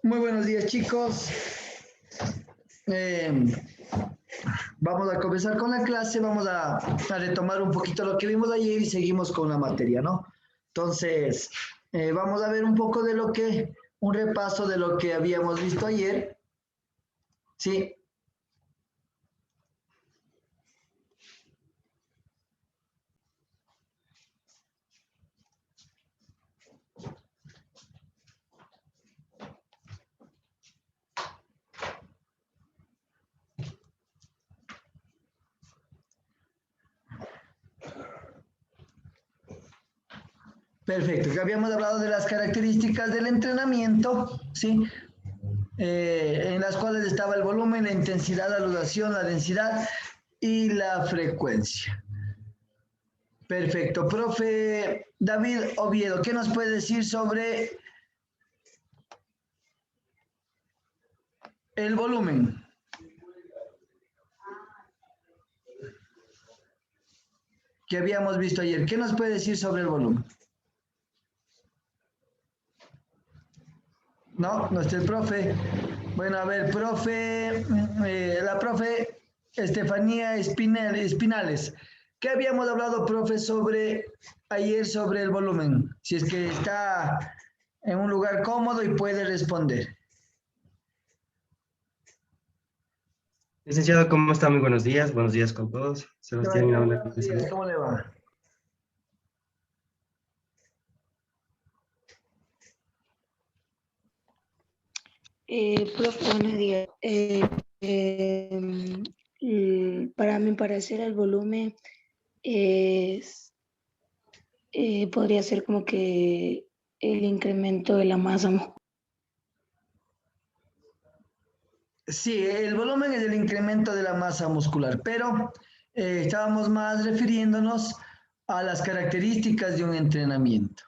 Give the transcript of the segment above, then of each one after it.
Muy buenos días, chicos. Eh, Vamos a comenzar con la clase, vamos a retomar un poquito lo que vimos ayer y seguimos con la materia, ¿no? Entonces, vamos a ver un poco de un repaso de lo que habíamos visto ayer, ¿sí? Perfecto, que habíamos hablado de las características del entrenamiento, ¿sí? En las cuales estaba el volumen, la intensidad, la duración, la densidad y la frecuencia. Perfecto. Profe David Oviedo, ¿qué nos puede decir sobre el volumen? Que habíamos visto ayer. ¿Qué nos puede decir sobre el volumen? No está el profe. Bueno, a ver, profe, la profe Estefanía Espinales. ¿Qué habíamos hablado, profe, ayer sobre el volumen? Si es que está en un lugar cómodo y puede responder. Licenciado, ¿cómo está? Muy buenos días con todos. Sebastián Inauna. Buenos días, ¿cómo le va? Profe, buenos días. Para mi parecer, el volumen podría ser como que el incremento de la masa muscular. Sí, el volumen es el incremento de la masa muscular, pero estábamos más refiriéndonos a las características de un entrenamiento.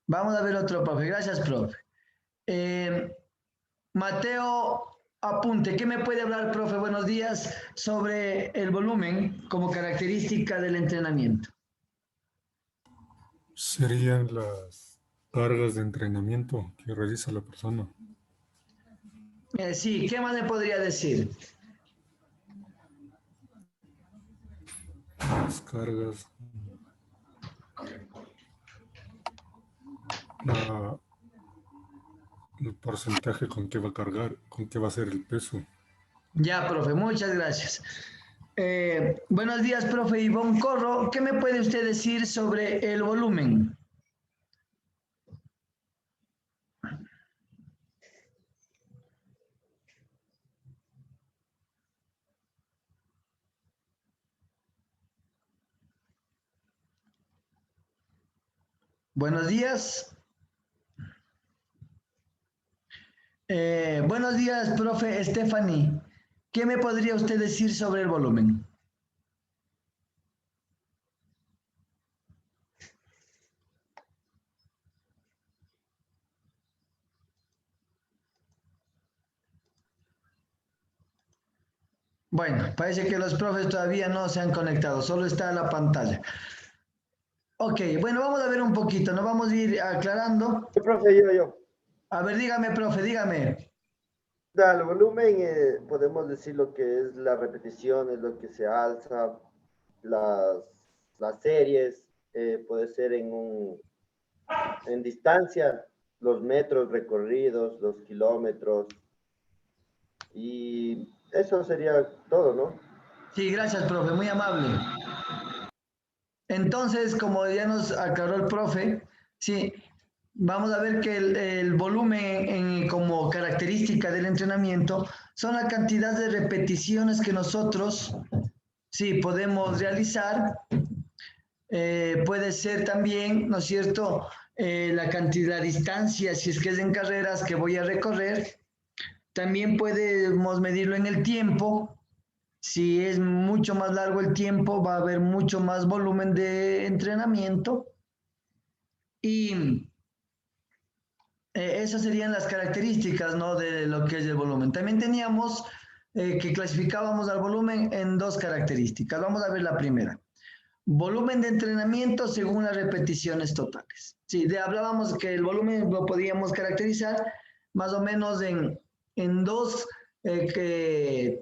Vamos a ver otro, profe. Gracias, profe. Mateo Apunte, ¿qué me puede hablar, profe? Buenos días, sobre el volumen como característica del entrenamiento. Serían las cargas de entrenamiento que realiza la persona. Sí, ¿qué más me podría decir? Las cargas, el porcentaje con que va a cargar, con que va a ser el peso. Ya, profe, muchas gracias. Buenos días, profe Ivonne Corro. ¿Qué me puede usted decir sobre el volumen? Buenos días. Buenos días, profe Stephanie. ¿Qué me podría usted decir sobre el volumen? Bueno, parece que los profes todavía no se han conectado, solo está la pantalla. Ok, bueno, vamos a ver un poquito, nos vamos a ir aclarando. Profe, yo. A ver, dígame, profe, dígame. El volumen, podemos decir lo que es la repetición, es lo que se alza, las series, puede ser en distancia, los metros recorridos, los kilómetros, y eso sería todo, ¿no? Sí, gracias, profe, muy amable. Entonces, como ya nos aclaró el profe, sí, vamos a ver que el volumen como característica del entrenamiento son la cantidad de repeticiones que nosotros, sí, podemos realizar. Puede ser también, ¿no es cierto?, la cantidad de distancia, si es que es en carreras que voy a recorrer. También podemos medirlo en el tiempo. Si es mucho más largo el tiempo, va a haber mucho más volumen de entrenamiento. Y esas serían las características, ¿no?, de lo que es el volumen. También teníamos que clasificábamos al volumen en dos características. Vamos a ver la primera. Volumen de entrenamiento según las repeticiones totales. Sí, hablábamos que el volumen lo podíamos caracterizar más o menos en dos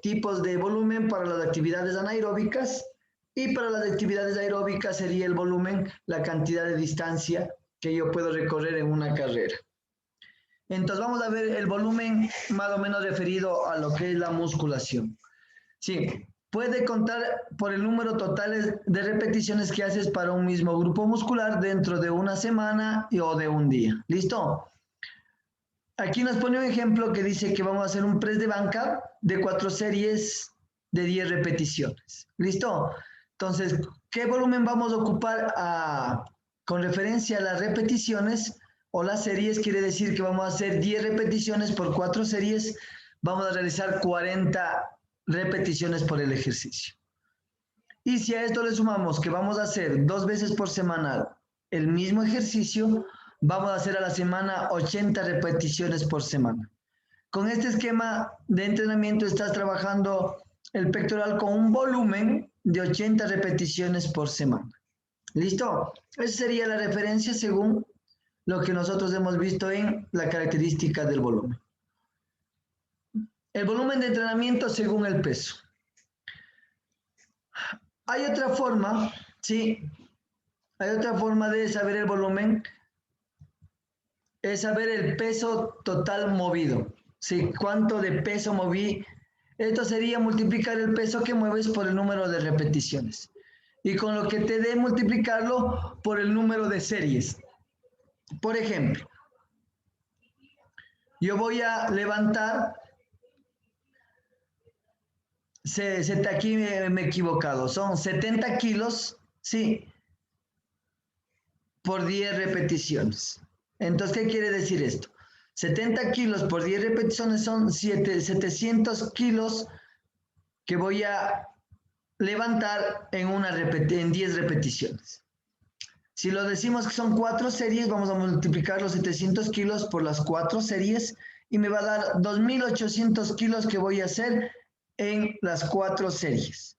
tipos de volumen para las actividades anaeróbicas, y para las actividades aeróbicas sería el volumen, la cantidad de distancia que yo puedo recorrer en una carrera. Entonces vamos a ver el volumen más o menos referido a lo que es la musculación. Sí, puede contar por el número total de repeticiones que haces para un mismo grupo muscular dentro de una semana o de un día. ¿Listo? Aquí nos pone un ejemplo que dice que vamos a hacer un press de banca de 4 series de 10 repeticiones. ¿Listo? Entonces, ¿qué volumen vamos a ocupar con referencia a las repeticiones o las series? Quiere decir que vamos a hacer 10 repeticiones por 4 series. Vamos a realizar 40 repeticiones por el ejercicio. Y si a esto le sumamos que vamos a hacer 2 veces por semana el mismo ejercicio, vamos a hacer a la semana 80 repeticiones por semana. Con este esquema de entrenamiento estás trabajando el pectoral con un volumen de 80 repeticiones por semana. ¿Listo? Esa sería la referencia según lo que nosotros hemos visto en la característica del volumen. El volumen de entrenamiento según el peso. Hay otra forma, ¿sí? Hay otra forma de saber el volumen, es saber el peso total movido. ¿Sí? ¿Cuánto de peso moví? Esto sería multiplicar el peso que mueves por el número de repeticiones. Y con lo que te dé multiplicarlo por el número de series. Por ejemplo, yo voy a levantar, aquí me he equivocado, son 70 kilos, sí, por 10 repeticiones. Entonces, ¿qué quiere decir esto? 70 kilos por 10 repeticiones son 700 kilos que voy a levantar en 10 repeticiones. Si lo decimos que son 4 series, vamos a multiplicar los 700 kilos por las 4 series y me va a dar 2.800 kilos que voy a hacer en las 4 series.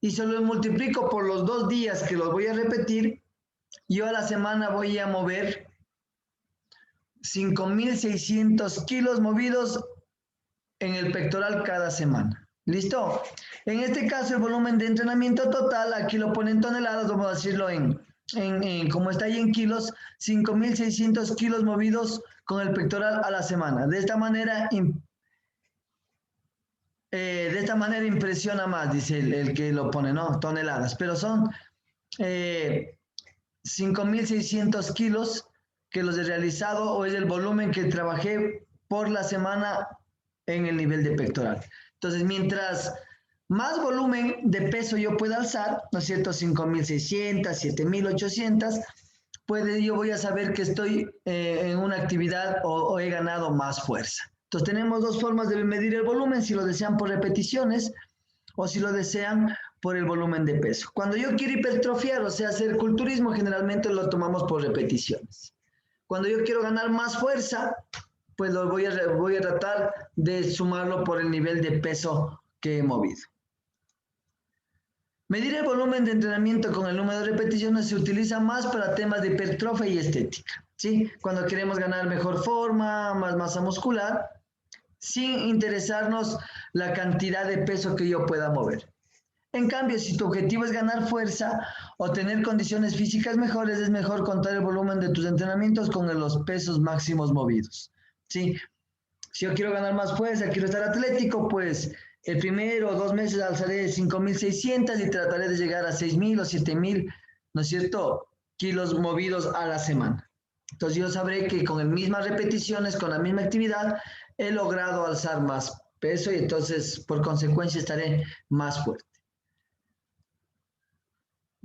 Y se los multiplico por los 2 días que los voy a repetir, yo a la semana voy a mover 5.600 kilos movidos en el pectoral cada semana. ¿Listo? En este caso, el volumen de entrenamiento total, aquí lo pone en toneladas, vamos a decirlo como está ahí en kilos, 5.600 kilos movidos con el pectoral a la semana. De esta manera impresiona más, dice el que lo pone, ¿no? Toneladas, pero son 5.600 kilos que los he realizado o es el volumen que trabajé por la semana en el nivel de pectoral. Entonces, mientras más volumen de peso yo pueda alzar, ¿no es cierto? 5.600, 7.800, yo voy a saber que estoy en una actividad o he ganado más fuerza. Entonces, tenemos dos formas de medir el volumen, si lo desean por repeticiones o si lo desean por el volumen de peso. Cuando yo quiero hipertrofiar, o sea, hacer culturismo, generalmente lo tomamos por repeticiones. Cuando yo quiero ganar más fuerza, pues voy a tratar de sumarlo por el nivel de peso que he movido. Medir el volumen de entrenamiento con el número de repeticiones se utiliza más para temas de hipertrofia y estética, ¿sí? Cuando queremos ganar mejor forma, más masa muscular, sin interesarnos la cantidad de peso que yo pueda mover. En cambio, si tu objetivo es ganar fuerza o tener condiciones físicas mejores, es mejor contar el volumen de tus entrenamientos con los pesos máximos movidos, ¿sí? Si yo quiero ganar más fuerza, quiero estar atlético, pues el primero o 2 meses alzaré 5.600 y trataré de llegar a 6.000 o 7.000, ¿no es cierto?, kilos movidos a la semana. Entonces yo sabré que con las mismas repeticiones, con la misma actividad, he logrado alzar más peso y entonces por consecuencia estaré más fuerte.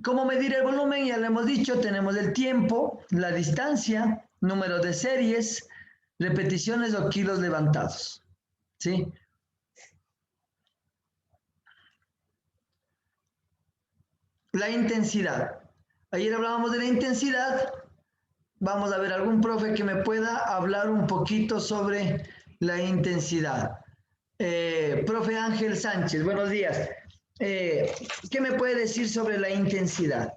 ¿Cómo medir el volumen? Ya lo hemos dicho, tenemos el tiempo, la distancia, número de series, repeticiones o kilos levantados, ¿sí? La intensidad. Ayer hablábamos de la intensidad. Vamos a ver algún profe que me pueda hablar un poquito sobre la intensidad. Profe Ángel Sánchez, buenos días. ¿Qué me puede decir sobre la intensidad?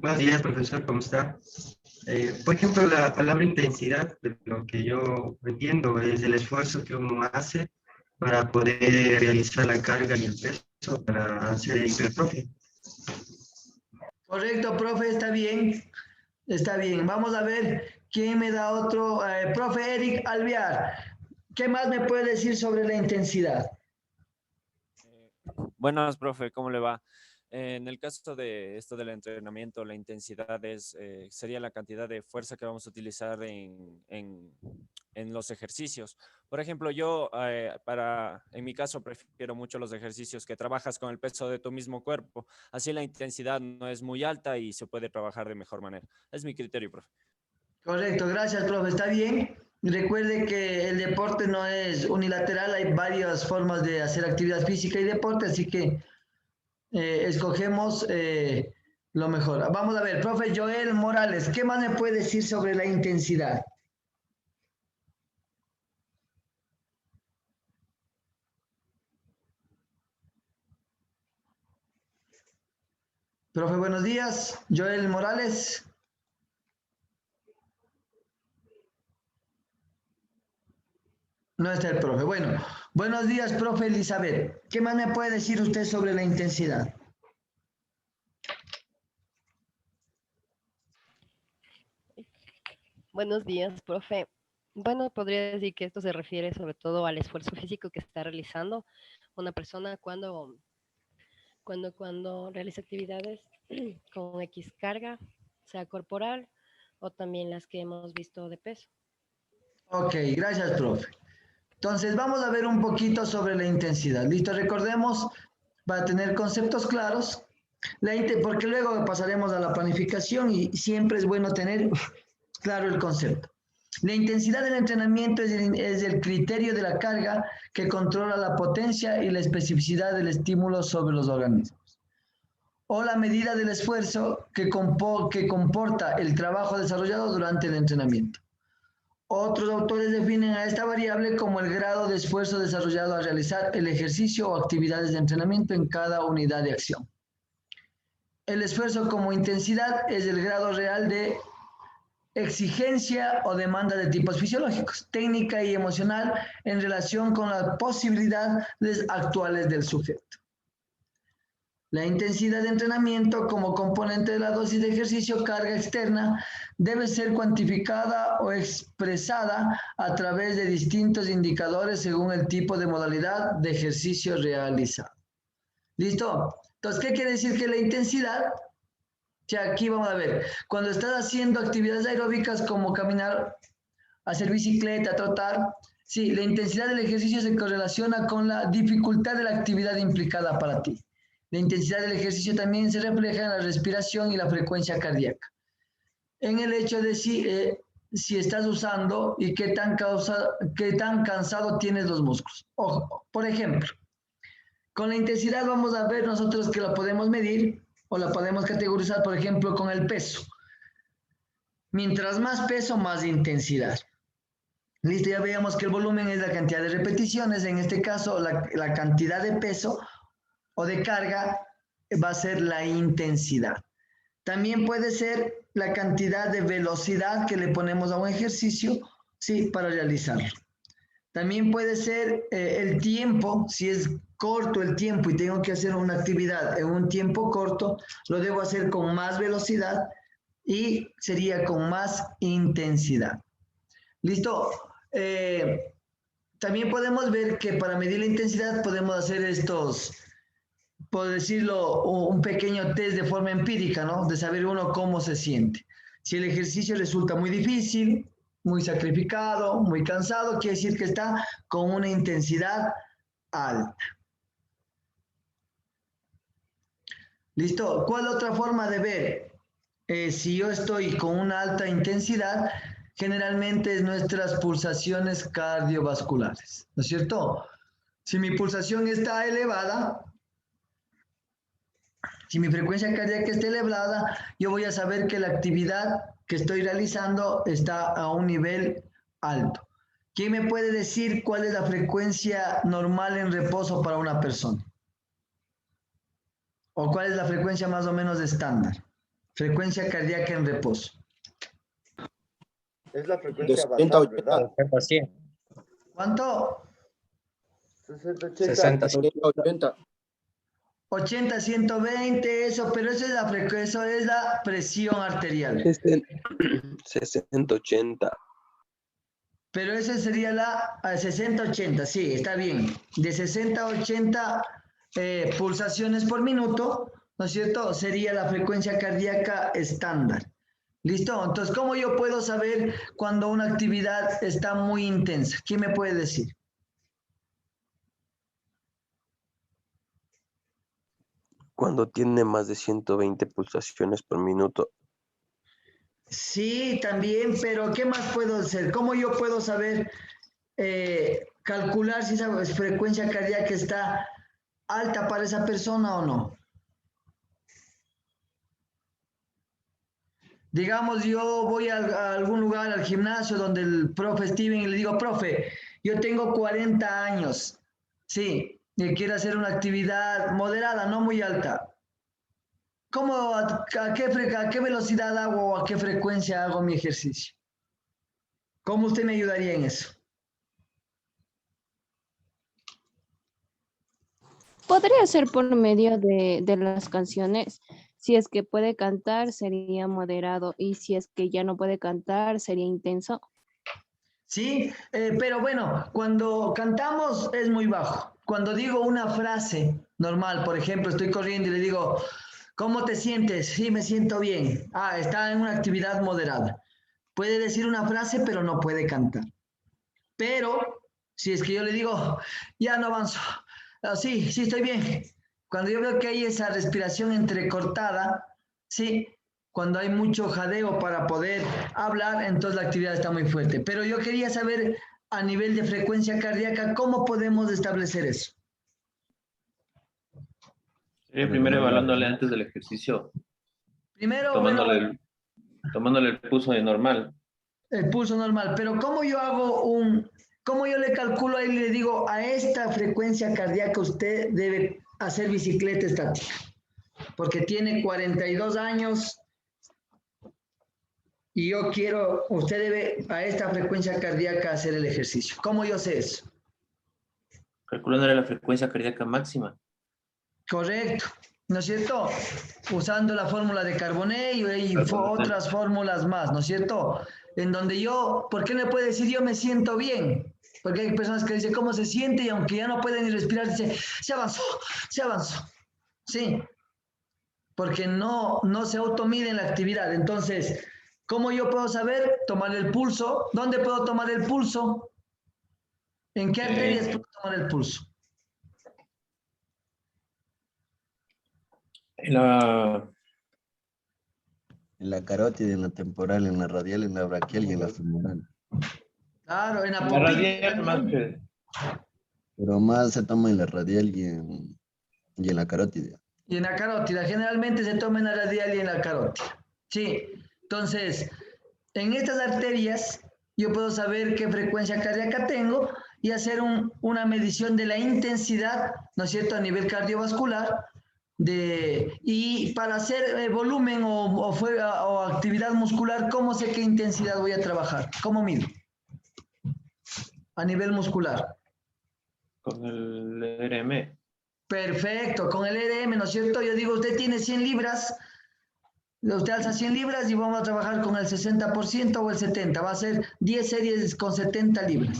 Buenos días, profesor, ¿cómo está? Por ejemplo, la palabra intensidad, de lo que yo entiendo, es el esfuerzo que uno hace para poder realizar la carga y el peso para hacer el hipertrofia. Correcto, profe, está bien. Está bien. Vamos a ver quién me da otro. Profe Eric Alvear, ¿qué más me puede decir sobre la intensidad? Buenas, profe, ¿cómo le va? En el caso de esto del entrenamiento, la intensidad sería la cantidad de fuerza que vamos a utilizar en los ejercicios. Por ejemplo, yo, en mi caso, prefiero mucho los ejercicios que trabajas con el peso de tu mismo cuerpo. Así la intensidad no es muy alta y se puede trabajar de mejor manera. Es mi criterio, profe. Correcto, gracias, profe. Está bien. Recuerde que el deporte no es unilateral, hay varias formas de hacer actividad física y deporte, así que escogemos lo mejor. Vamos a ver, profe Joel Morales, ¿qué más me puede decir sobre la intensidad? Profe, buenos días. Joel Morales. No está el profe. Bueno, buenos días, profe Elizabeth. ¿Qué más me puede decir usted sobre la intensidad? Buenos días, profe. Bueno, podría decir que esto se refiere sobre todo al esfuerzo físico que está realizando una persona cuando realiza actividades con X carga, sea corporal o también las que hemos visto de peso. Ok, gracias, profe. Entonces, vamos a ver un poquito sobre la intensidad. ¿Listo? Recordemos, para tener conceptos claros, porque luego pasaremos a la planificación y siempre es bueno tener claro el concepto. La intensidad del entrenamiento es el criterio de la carga que controla la potencia y la especificidad del estímulo sobre los organismos. O la medida del esfuerzo que comporta el trabajo desarrollado durante el entrenamiento. Otros autores definen a esta variable como el grado de esfuerzo desarrollado al realizar el ejercicio o actividades de entrenamiento en cada unidad de acción. El esfuerzo como intensidad es el grado real de exigencia o demanda de tipos fisiológicos, técnica y emocional en relación con las posibilidades actuales del sujeto. La intensidad de entrenamiento como componente de la dosis de ejercicio carga externa debe ser cuantificada o expresada a través de distintos indicadores según el tipo de modalidad de ejercicio realizado. ¿Listo? Entonces, ¿qué quiere decir que la intensidad? Ya aquí vamos a ver, cuando estás haciendo actividades aeróbicas como caminar, hacer bicicleta, trotar, sí, la intensidad del ejercicio se correlaciona con la dificultad de la actividad implicada para ti. La intensidad del ejercicio también se refleja en la respiración y la frecuencia cardíaca. En el hecho de si estás usando y qué tan cansado tienes los músculos. Ojo, por ejemplo, con la intensidad vamos a ver nosotros que la podemos medir o la podemos categorizar, por ejemplo, con el peso. Mientras más peso, más intensidad. Listo, ya veíamos que el volumen es la cantidad de repeticiones. En este caso, la cantidad de peso o de carga va a ser la intensidad. También puede ser la cantidad de velocidad que le ponemos a un ejercicio, sí, para realizarlo. También puede ser el tiempo, si es corto el tiempo y tengo que hacer una actividad en un tiempo corto, lo debo hacer con más velocidad y sería con más intensidad. ¿Listo? También podemos ver que para medir la intensidad podemos hacer estos, por decirlo, un pequeño test de forma empírica, ¿no? De saber uno cómo se siente. Si el ejercicio resulta muy difícil, muy sacrificado, muy cansado, quiere decir que está con una intensidad alta. ¿Listo? ¿Cuál otra forma de ver? Si yo estoy con una alta intensidad, generalmente es nuestras pulsaciones cardiovasculares, ¿no es cierto? Si mi pulsación está elevada, si mi frecuencia cardíaca está elevada, yo voy a saber que la actividad que estoy realizando está a un nivel alto. ¿Quién me puede decir cuál es la frecuencia normal en reposo para una persona? ¿O cuál es la frecuencia más o menos estándar? Frecuencia cardíaca en reposo. Es la De frecuencia 70 a basal, 80. ¿verdad? 60 a 100. ¿Cuánto? 60, 60, 80. 70, 80. 80, 120, eso, pero eso es la presión arterial. 60, 80. Pero esa sería la 60-80, sí, está bien. De 60 a 80 pulsaciones por minuto, ¿no es cierto? Sería la frecuencia cardíaca estándar. ¿Listo? Entonces, ¿cómo yo puedo saber cuando una actividad está muy intensa? ¿Quién me puede decir? Cuando tiene más de 120 pulsaciones por minuto. Sí, también, pero ¿qué más puedo hacer? ¿Cómo yo puedo saber, calcular si esa frecuencia cardíaca está alta para esa persona o no? Digamos, yo voy a algún lugar, al gimnasio, donde el profe Steven, y le digo, profe, yo tengo 40 años, sí, y quiero hacer una actividad moderada, no muy alta. ¿Cómo, a qué velocidad hago o a qué frecuencia hago mi ejercicio? ¿Cómo usted me ayudaría en eso? Podría ser por medio de las canciones. Si es que puede cantar, sería moderado. Y si es que ya no puede cantar, sería intenso. Sí, pero bueno, cuando cantamos es muy bajo. Cuando digo una frase normal, por ejemplo, estoy corriendo y le digo, ¿cómo te sientes? Sí, me siento bien. Ah, está en una actividad moderada. Puede decir una frase, pero no puede cantar. Pero si es que yo le digo, ya no avanzo. Ah, sí, sí, estoy bien. Cuando yo veo que hay esa respiración entrecortada, sí, cuando hay mucho jadeo para poder hablar, entonces la actividad está muy fuerte. Pero yo quería saber a nivel de frecuencia cardíaca, ¿cómo podemos establecer eso? Primero evaluándole antes del ejercicio, Primero, tomándole el pulso de normal. el pulso normal, pero ¿cómo yo cómo yo le calculo ahí y le digo, a esta frecuencia cardíaca usted debe hacer bicicleta estática? Porque tiene 42 años y yo quiero, usted debe a esta frecuencia cardíaca hacer el ejercicio. ¿Cómo yo sé eso? Calculándole la frecuencia cardíaca máxima. Correcto, ¿no es cierto? Usando la fórmula de Carbonet y otras fórmulas más, ¿no es cierto? En donde yo, ¿por qué no puede decir yo me siento bien? Porque hay personas que dicen cómo se siente y aunque ya no pueden ni respirar, dicen, se avanzó, se avanzó. Sí, porque no se automiden la actividad. Entonces, ¿cómo yo puedo saber? Tomar el pulso. ¿Dónde puedo tomar el pulso? ¿En qué arterias puedo tomar el pulso? En la carótida, en la temporal, en la radial, en la braquial y en la femoral. Claro, en la La popilla radial más también. Pero más se toma en la radial y en la carótida. Y en la carótida, generalmente se toma en la radial y en la carótida. Sí, entonces, en estas arterias yo puedo saber qué frecuencia cardíaca tengo y hacer una medición de la intensidad, ¿no es cierto?, a nivel cardiovascular, y para hacer volumen o actividad muscular, ¿cómo sé qué intensidad voy a trabajar? ¿Cómo mido? A nivel muscular. con el RM. Perfecto, con el RM, ¿no es cierto? Yo digo, usted tiene 100 libras, usted alza 100 libras y vamos a trabajar con el 60% o el 70%. Va a ser 10 series con 70 libras.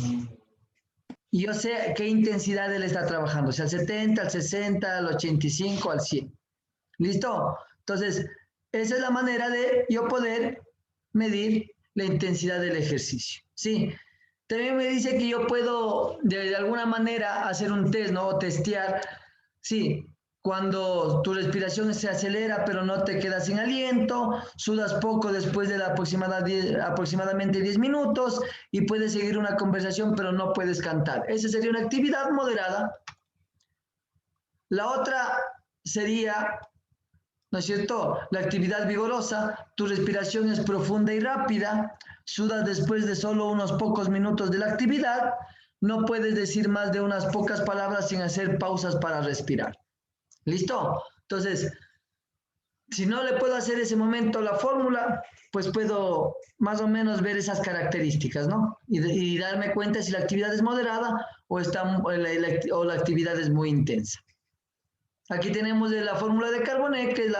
Y yo sé qué intensidad él está trabajando, o sea, al 70, al 60, al 85, al 100. ¿Listo? Entonces, esa es la manera de yo poder medir la intensidad del ejercicio. Sí. También me dice que yo puedo, de alguna manera, hacer un test, ¿no? O testear. Sí, cuando tu respiración se acelera, pero no te quedas sin aliento, sudas poco después de aproximadamente 10 minutos y puedes seguir una conversación, pero no puedes cantar. Esa sería una actividad moderada. La otra sería, ¿no es cierto?, la actividad vigorosa. Tu respiración es profunda y rápida, sudas después de solo unos pocos minutos de la actividad, no puedes decir más de unas pocas palabras sin hacer pausas para respirar. ¿Listo? Entonces, Si no le puedo hacer ese momento la fórmula, pues puedo más o menos ver esas características, ¿no? Y darme cuenta si la actividad es moderada o la actividad es muy intensa. Aquí tenemos la fórmula de Carbonet, que es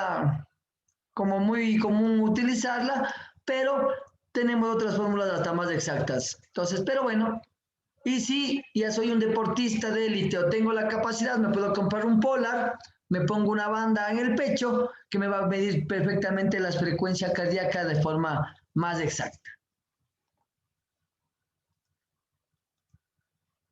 como muy común utilizarla, pero tenemos otras fórmulas hasta más exactas. Entonces, pero bueno, y si ya soy un deportista de élite o tengo la capacidad, me puedo comprar un Polar, me pongo una banda en el pecho que me va a medir perfectamente la frecuencia cardíaca de forma más exacta.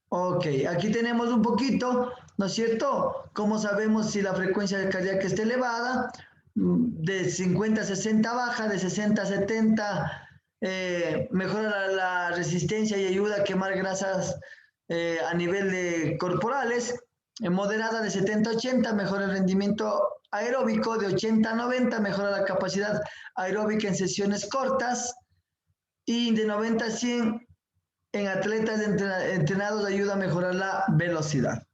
Ok, aquí tenemos un poquito, ¿no es cierto? ¿Cómo sabemos si la frecuencia cardíaca está elevada? De 50 a 60 baja, de 60 a 70 mejora la resistencia y ayuda a quemar grasas a nivel de corporales. Moderada de 70 a 80 mejora el rendimiento aeróbico, de 80 a 90 mejora la capacidad aeróbica en sesiones cortas y de 90 a 100 en atletas entrenados ayuda a mejorar la velocidad.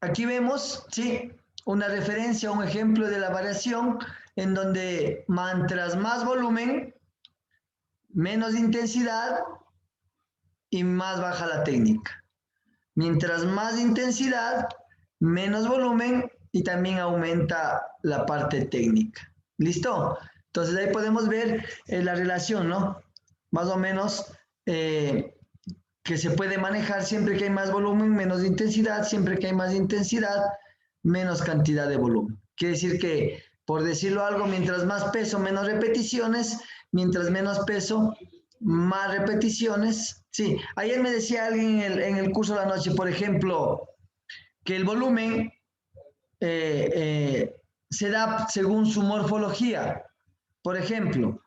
Aquí vemos, ¿sí?, una referencia, un ejemplo de la variación en donde mientras más volumen, menos intensidad y más baja la técnica. Mientras más intensidad, menos volumen y también aumenta la parte técnica. ¿Listo? Entonces ahí podemos ver la relación, ¿no? Más o menos que se puede manejar siempre que hay más volumen, menos intensidad, siempre que hay más intensidad, menos cantidad de volumen. Quiere decir que, por decirlo algo, mientras más peso, menos repeticiones, mientras menos peso, más repeticiones. Sí, ayer me decía alguien en el curso de la noche, por ejemplo, que el volumen se da según su morfología. Por ejemplo,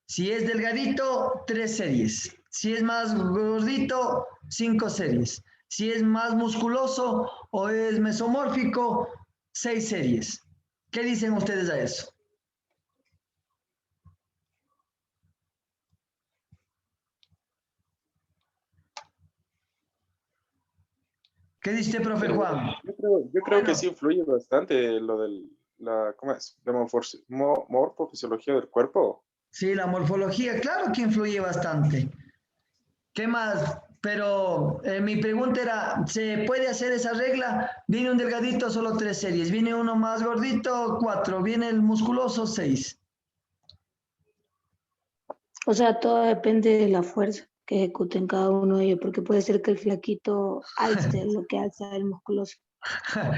si es delgadito, 3 series. Si es más gordito, 5 series. Si es más musculoso o es mesomórfico, 6 series. ¿Qué dicen ustedes a eso? ¿Qué dice, profe Juan? Yo creo que sí influye bastante lo de ¿cómo es? La morfofisiología del cuerpo. Sí, la morfología, claro que influye bastante. ¿Qué más? Pero mi pregunta era, ¿se puede hacer esa regla? Viene un delgadito, solo 3 series. Viene uno más gordito, 4. Viene el musculoso, 6. O sea, todo depende de la fuerza que ejecuten cada uno de ellos, porque puede ser que el flaquito alce lo que alza el musculoso.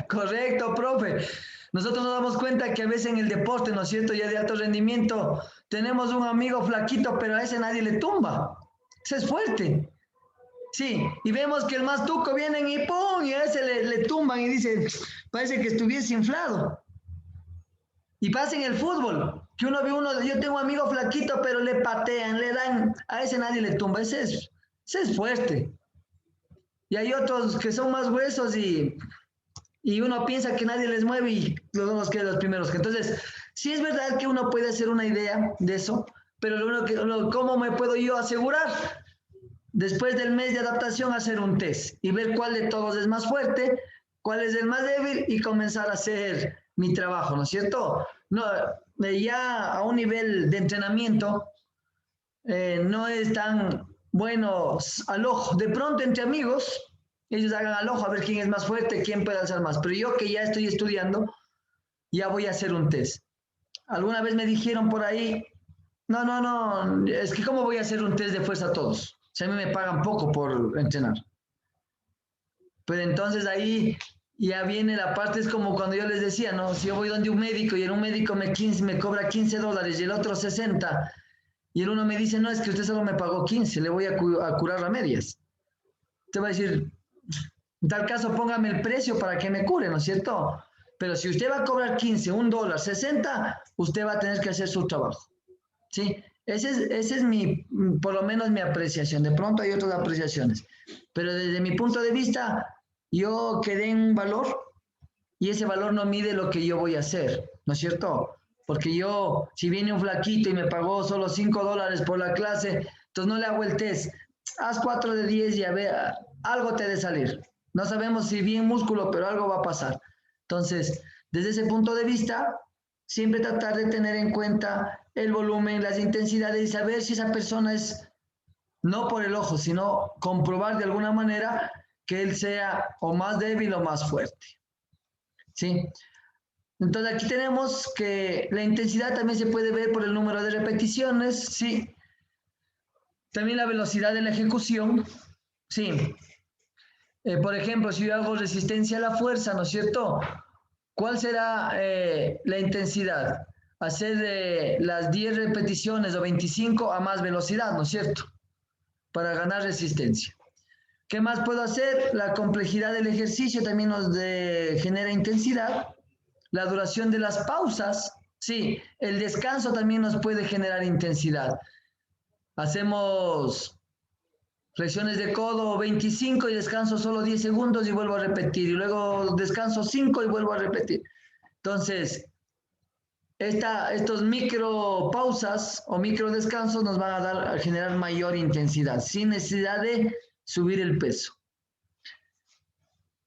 Correcto, profe. Nosotros nos damos cuenta que a veces en el deporte, ¿no es cierto?, ya de alto rendimiento, tenemos un amigo flaquito, pero a ese nadie le tumba. Ese es fuerte. Sí, y vemos que el más tuco vienen y ¡pum! Y a ese le tumban y dice, parece que estuviese inflado. Y pasa en el fútbol, que uno ve yo tengo un amigo flaquito, pero le patean, le dan, a ese nadie le tumba, ese es fuerte. Y hay otros que son más huesos y uno piensa que nadie les mueve y los que los primeros. Entonces, sí es verdad que uno puede hacer una idea de eso, pero ¿cómo me puedo yo asegurar? Después del mes de adaptación, hacer un test y ver cuál de todos es más fuerte, cuál es el más débil y comenzar a hacer mi trabajo, ¿no es cierto? No, ya a un nivel de entrenamiento no es tan bueno al ojo. De pronto entre amigos, ellos hagan al ojo a ver quién es más fuerte, quién puede alzar más. Pero yo que ya estoy estudiando, ya voy a hacer un test. Alguna vez me dijeron por ahí, no, es que ¿cómo voy a hacer un test de fuerza a todos? O sea, a mí me pagan poco por entrenar. Pero entonces ahí ya viene la parte, es como cuando yo les decía, ¿no? Si yo voy donde un médico y un médico me cobra $15 y el otro 60, y el uno me dice, no, es que usted solo me pagó 15, le voy a curar a medias. Usted va a decir, en tal caso póngame el precio para que me cure, ¿no es cierto? Pero si usted va a cobrar 15, $1, 60, usted va a tener que hacer su trabajo. ¿Sí? Ese es por lo menos mi apreciación. De pronto hay otras apreciaciones. Pero desde mi punto de vista, yo quedé en un valor y ese valor no mide lo que yo voy a hacer, ¿no es cierto? Porque yo, si viene un flaquito y me pagó solo $5 por la clase, entonces no le hago el test. Haz 4 de 10 y a ver, algo te ha de salir. No sabemos si bien músculo, pero algo va a pasar. Entonces, desde ese punto de vista, siempre tratar de tener en cuenta el volumen, las intensidades y saber si esa persona es, no por el ojo, sino comprobar de alguna manera que él sea o más débil o más fuerte. ¿Sí? Entonces aquí tenemos que la intensidad también se puede ver por el número de repeticiones, ¿sí? También la velocidad de la ejecución, ¿sí? Por ejemplo, si yo hago resistencia a la fuerza, ¿no es cierto? ¿Cuál será la intensidad? Hacer las 10 repeticiones o 25 a más velocidad, ¿no es cierto? Para ganar resistencia. ¿Qué más puedo hacer? La complejidad del ejercicio también nos genera intensidad. La duración de las pausas, sí, el descanso también nos puede generar intensidad. Hacemos flexiones de codo 25 y descanso solo 10 segundos y vuelvo a repetir. Y luego descanso 5 y vuelvo a repetir. Entonces, estos micro pausas o micro descansos nos van a generar mayor intensidad, sin necesidad de subir el peso.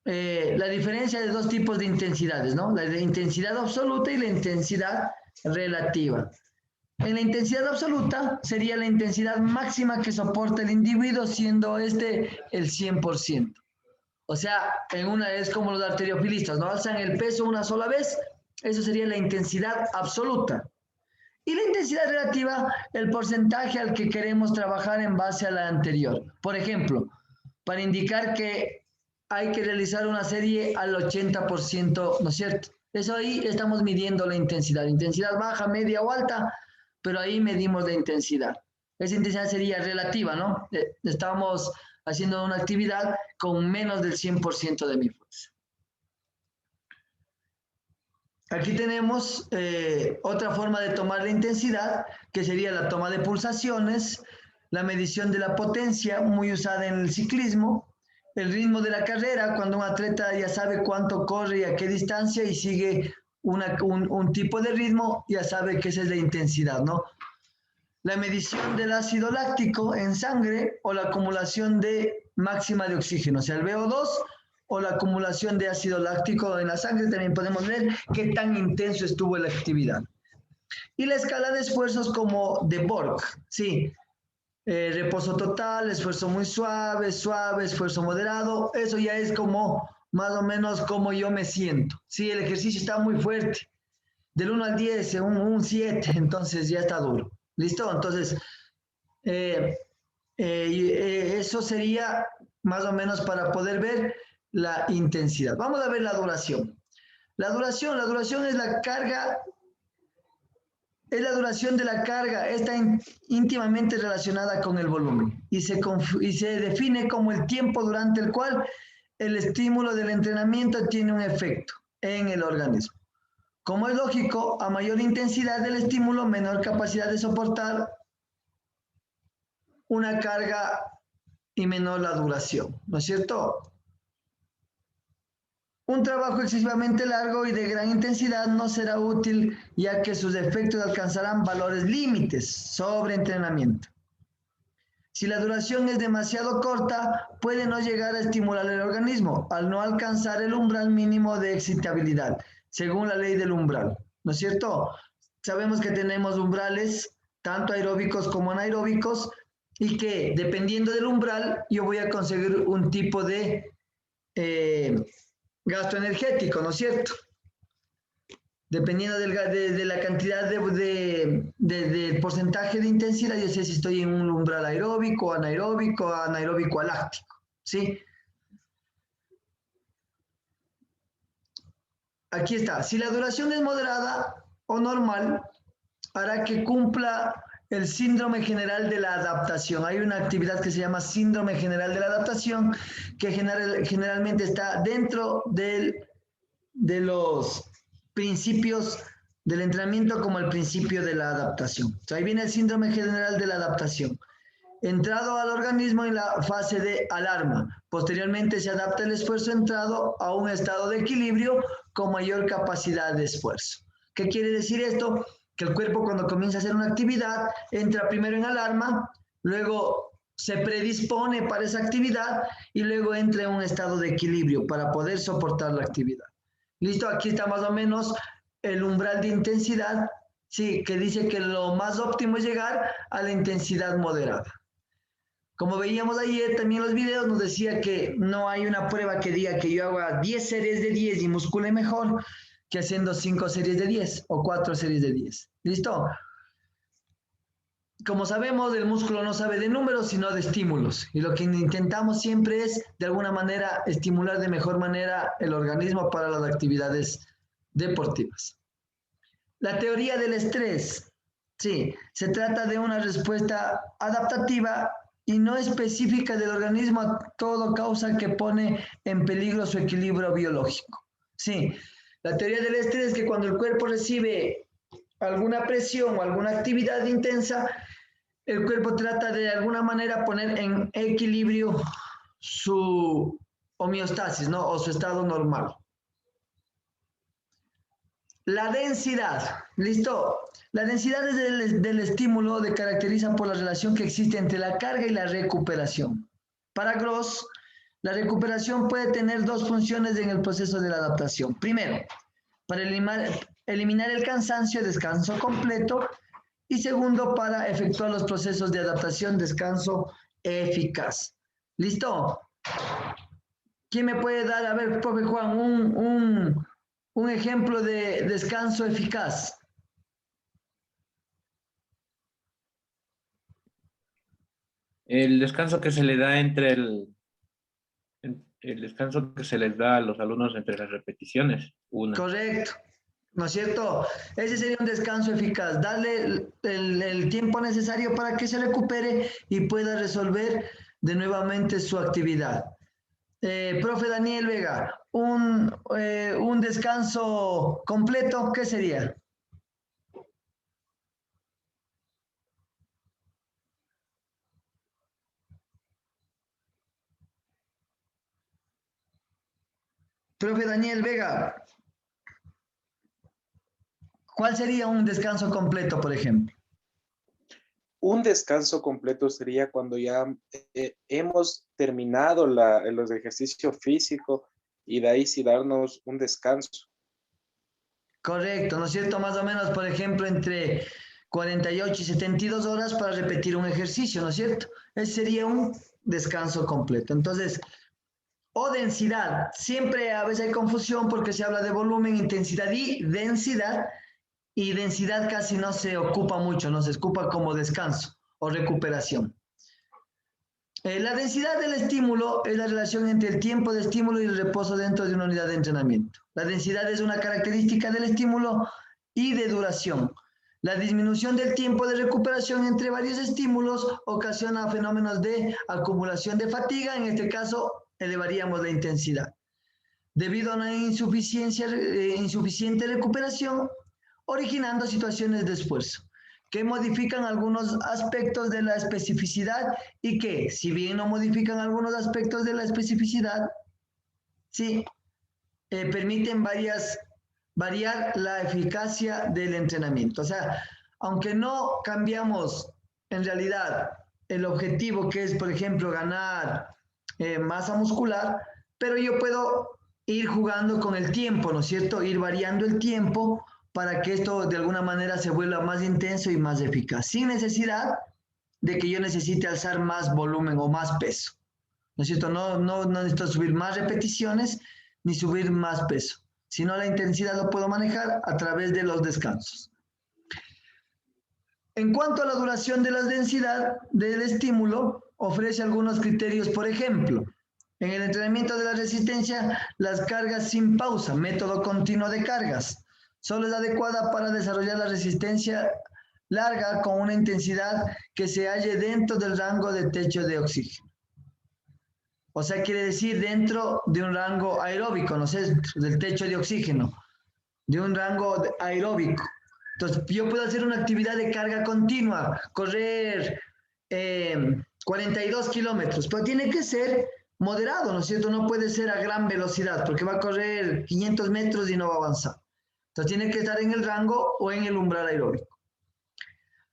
La diferencia de dos tipos de intensidades, ¿no? La de intensidad absoluta y la intensidad relativa. En la intensidad absoluta sería la intensidad máxima que soporta el individuo, siendo el 100%. O sea, es como los arteriofilistas, ¿no? Alzan el peso una sola vez, eso sería la intensidad absoluta. Y la intensidad relativa, el porcentaje al que queremos trabajar en base a la anterior. Por ejemplo, para indicar que hay que realizar una serie al 80%, ¿no es cierto? Eso ahí estamos midiendo la intensidad. Intensidad baja, media o alta, pero ahí medimos la intensidad. Esa intensidad sería relativa, ¿no? Estamos haciendo una actividad con menos del 100% de mi fuerza. Aquí tenemos otra forma de tomar la intensidad, que sería la toma de pulsaciones, la medición de la potencia, muy usada en el ciclismo, el ritmo de la carrera, cuando un atleta ya sabe cuánto corre y a qué distancia y sigue un tipo de ritmo, ya sabe que esa es la intensidad, ¿no? La medición del ácido láctico en sangre o la acumulación máxima de oxígeno, o sea, el VO2 o la acumulación de ácido láctico en la sangre, también podemos ver qué tan intenso estuvo la actividad. Y la escala de esfuerzos como de Borg, ¿sí? Reposo total, esfuerzo muy suave, esfuerzo moderado, eso ya es como más o menos como yo me siento. Si el ejercicio está muy fuerte, del 1 al 10, un 7, entonces ya está duro. ¿Listo? Entonces, eso sería más o menos para poder ver la intensidad. Vamos a ver la duración. La duración es la carga. Es la duración de la carga, está íntimamente relacionada con el volumen y se define como el tiempo durante el cual el estímulo del entrenamiento tiene un efecto en el organismo. Como es lógico, a mayor intensidad del estímulo, menor capacidad de soportar una carga y menor la duración, ¿no es cierto? Un trabajo excesivamente largo y de gran intensidad no será útil, ya que sus efectos alcanzarán valores límites sobre entrenamiento. Si la duración es demasiado corta, puede no llegar a estimular el organismo, al no alcanzar el umbral mínimo de excitabilidad, según la ley del umbral, ¿no es cierto? Sabemos que tenemos umbrales, tanto aeróbicos como anaeróbicos, y que dependiendo del umbral, yo voy a conseguir un tipo de gasto energético, ¿no es cierto? Dependiendo de la cantidad del porcentaje de intensidad, yo sé si estoy en un umbral aeróbico, anaeróbico láctico, ¿sí? Aquí está. Si la duración es moderada o normal, hará que cumpla el síndrome general de la adaptación. Hay una actividad que se llama síndrome general de la adaptación, que generalmente está dentro de los principios del entrenamiento como el principio de la adaptación. Entonces, ahí viene el síndrome general de la adaptación. Entrado al organismo en la fase de alarma. Posteriormente se adapta el esfuerzo entrado a un estado de equilibrio con mayor capacidad de esfuerzo. ¿Qué quiere decir esto? Que el cuerpo cuando comienza a hacer una actividad entra primero en alarma, luego se predispone para esa actividad y luego entra en un estado de equilibrio para poder soportar la actividad. ¿Listo? Aquí está más o menos el umbral de intensidad, sí, que dice que lo más óptimo es llegar a la intensidad moderada. Como veíamos ayer, también los videos nos decía que no hay una prueba que diga que yo haga 10 series de 10 y muscule mejor que haciendo 5 series de 10 o 4 series de 10. ¿Listo? Como sabemos, el músculo no sabe de números, sino de estímulos. Y lo que intentamos siempre es, de alguna manera, estimular de mejor manera el organismo para las actividades deportivas. La teoría del estrés. Sí, se trata de una respuesta adaptativa y no específica del organismo a todo causa que pone en peligro su equilibrio biológico. Sí, la teoría del estrés es que cuando el cuerpo recibe alguna presión o alguna actividad intensa, el cuerpo trata de alguna manera poner en equilibrio su homeostasis, ¿no? O su estado normal. La densidad, ¿listo? La densidad del estímulo se caracteriza por la relación que existe entre la carga y la recuperación. Para Gross, la recuperación puede tener dos funciones en el proceso de la adaptación. Primero, para eliminar el cansancio, descanso completo. Y segundo, para efectuar los procesos de adaptación, descanso eficaz. ¿Listo? ¿Quién me puede dar, a ver, profe Juan, un ejemplo de descanso eficaz? El descanso que se le da entre el descanso que se les da a los alumnos entre las repeticiones. Correcto. ¿No es cierto? Ese sería un descanso eficaz, darle el tiempo necesario para que se recupere y pueda resolver de nuevamente su actividad. Profe Daniel Vega, un descanso completo, ¿qué sería? Profe Daniel Vega, ¿cuál sería un descanso completo, por ejemplo? Un descanso completo sería cuando ya hemos terminado los ejercicios físicos y de ahí sí darnos un descanso. Correcto, ¿no es cierto? Más o menos, por ejemplo, entre 48 y 72 horas para repetir un ejercicio, ¿no es cierto? Ese sería un descanso completo. Entonces, o densidad, siempre a veces hay confusión porque se habla de volumen, intensidad y densidad casi no se ocupa mucho, no se ocupa como descanso o recuperación. La densidad del estímulo es la relación entre el tiempo de estímulo y el reposo dentro de una unidad de entrenamiento. La densidad es una característica del estímulo y de duración. La disminución del tiempo de recuperación entre varios estímulos ocasiona fenómenos de acumulación de fatiga, en este caso elevaríamos la intensidad. Debido a una insuficiente recuperación, originando situaciones de esfuerzo que modifican algunos aspectos de la especificidad y que, si bien no modifican algunos aspectos de la especificidad, sí, permiten variar la eficacia del entrenamiento. O sea, aunque no cambiamos en realidad el objetivo que es, por ejemplo, ganar masa muscular, pero yo puedo ir jugando con el tiempo, ¿no es cierto? Ir variando el tiempo para que esto de alguna manera se vuelva más intenso y más eficaz, sin necesidad de que yo necesite alzar más volumen o más peso. ¿No es cierto? No necesito subir más repeticiones ni subir más peso, sino la intensidad lo puedo manejar a través de los descansos. En cuanto a la duración de la densidad del estímulo, ofrece algunos criterios, por ejemplo, en el entrenamiento de la resistencia, las cargas sin pausa, método continuo de cargas, solo es adecuada para desarrollar la resistencia larga con una intensidad que se halle dentro del rango de techo de oxígeno. O sea, quiere decir dentro de un rango aeróbico, no sé, del techo de oxígeno, de un rango aeróbico. Entonces, yo puedo hacer una actividad de carga continua, correr 42 kilómetros, pero tiene que ser moderado, ¿no es cierto? No puede ser a gran velocidad, porque va a correr 500 metros y no va a avanzar. Entonces, tiene que estar en el rango o en el umbral aeróbico.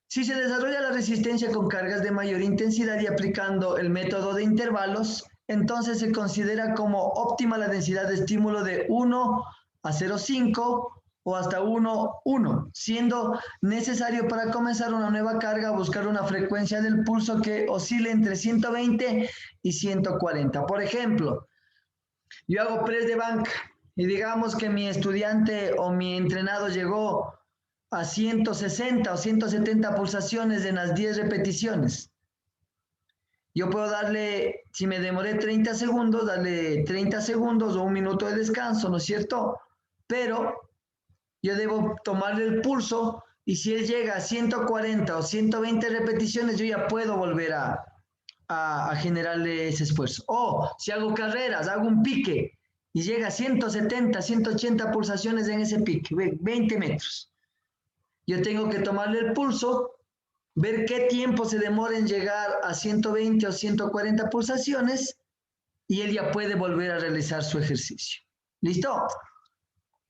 Si se desarrolla la resistencia con cargas de mayor intensidad y aplicando el método de intervalos, entonces se considera como óptima la densidad de estímulo de 1 a 0,5 o hasta 1,1, siendo necesario para comenzar una nueva carga buscar una frecuencia del pulso que oscile entre 120 y 140. Por ejemplo, yo hago press de banca y digamos que mi estudiante o mi entrenado llegó a 160 o 170 pulsaciones en las 10 repeticiones. Yo puedo darle, si me demoré 30 segundos, darle 30 segundos o 1 minuto de descanso, ¿no es cierto? Pero yo debo tomarle el pulso y si él llega a 140 o 120 repeticiones, yo ya puedo volver a generarle ese esfuerzo. O si hago carreras, hago un pique y llega a 170, 180 pulsaciones en ese pique, 20 metros. Yo tengo que tomarle el pulso, ver qué tiempo se demora en llegar a 120 o 140 pulsaciones y él ya puede volver a realizar su ejercicio. ¿Listo?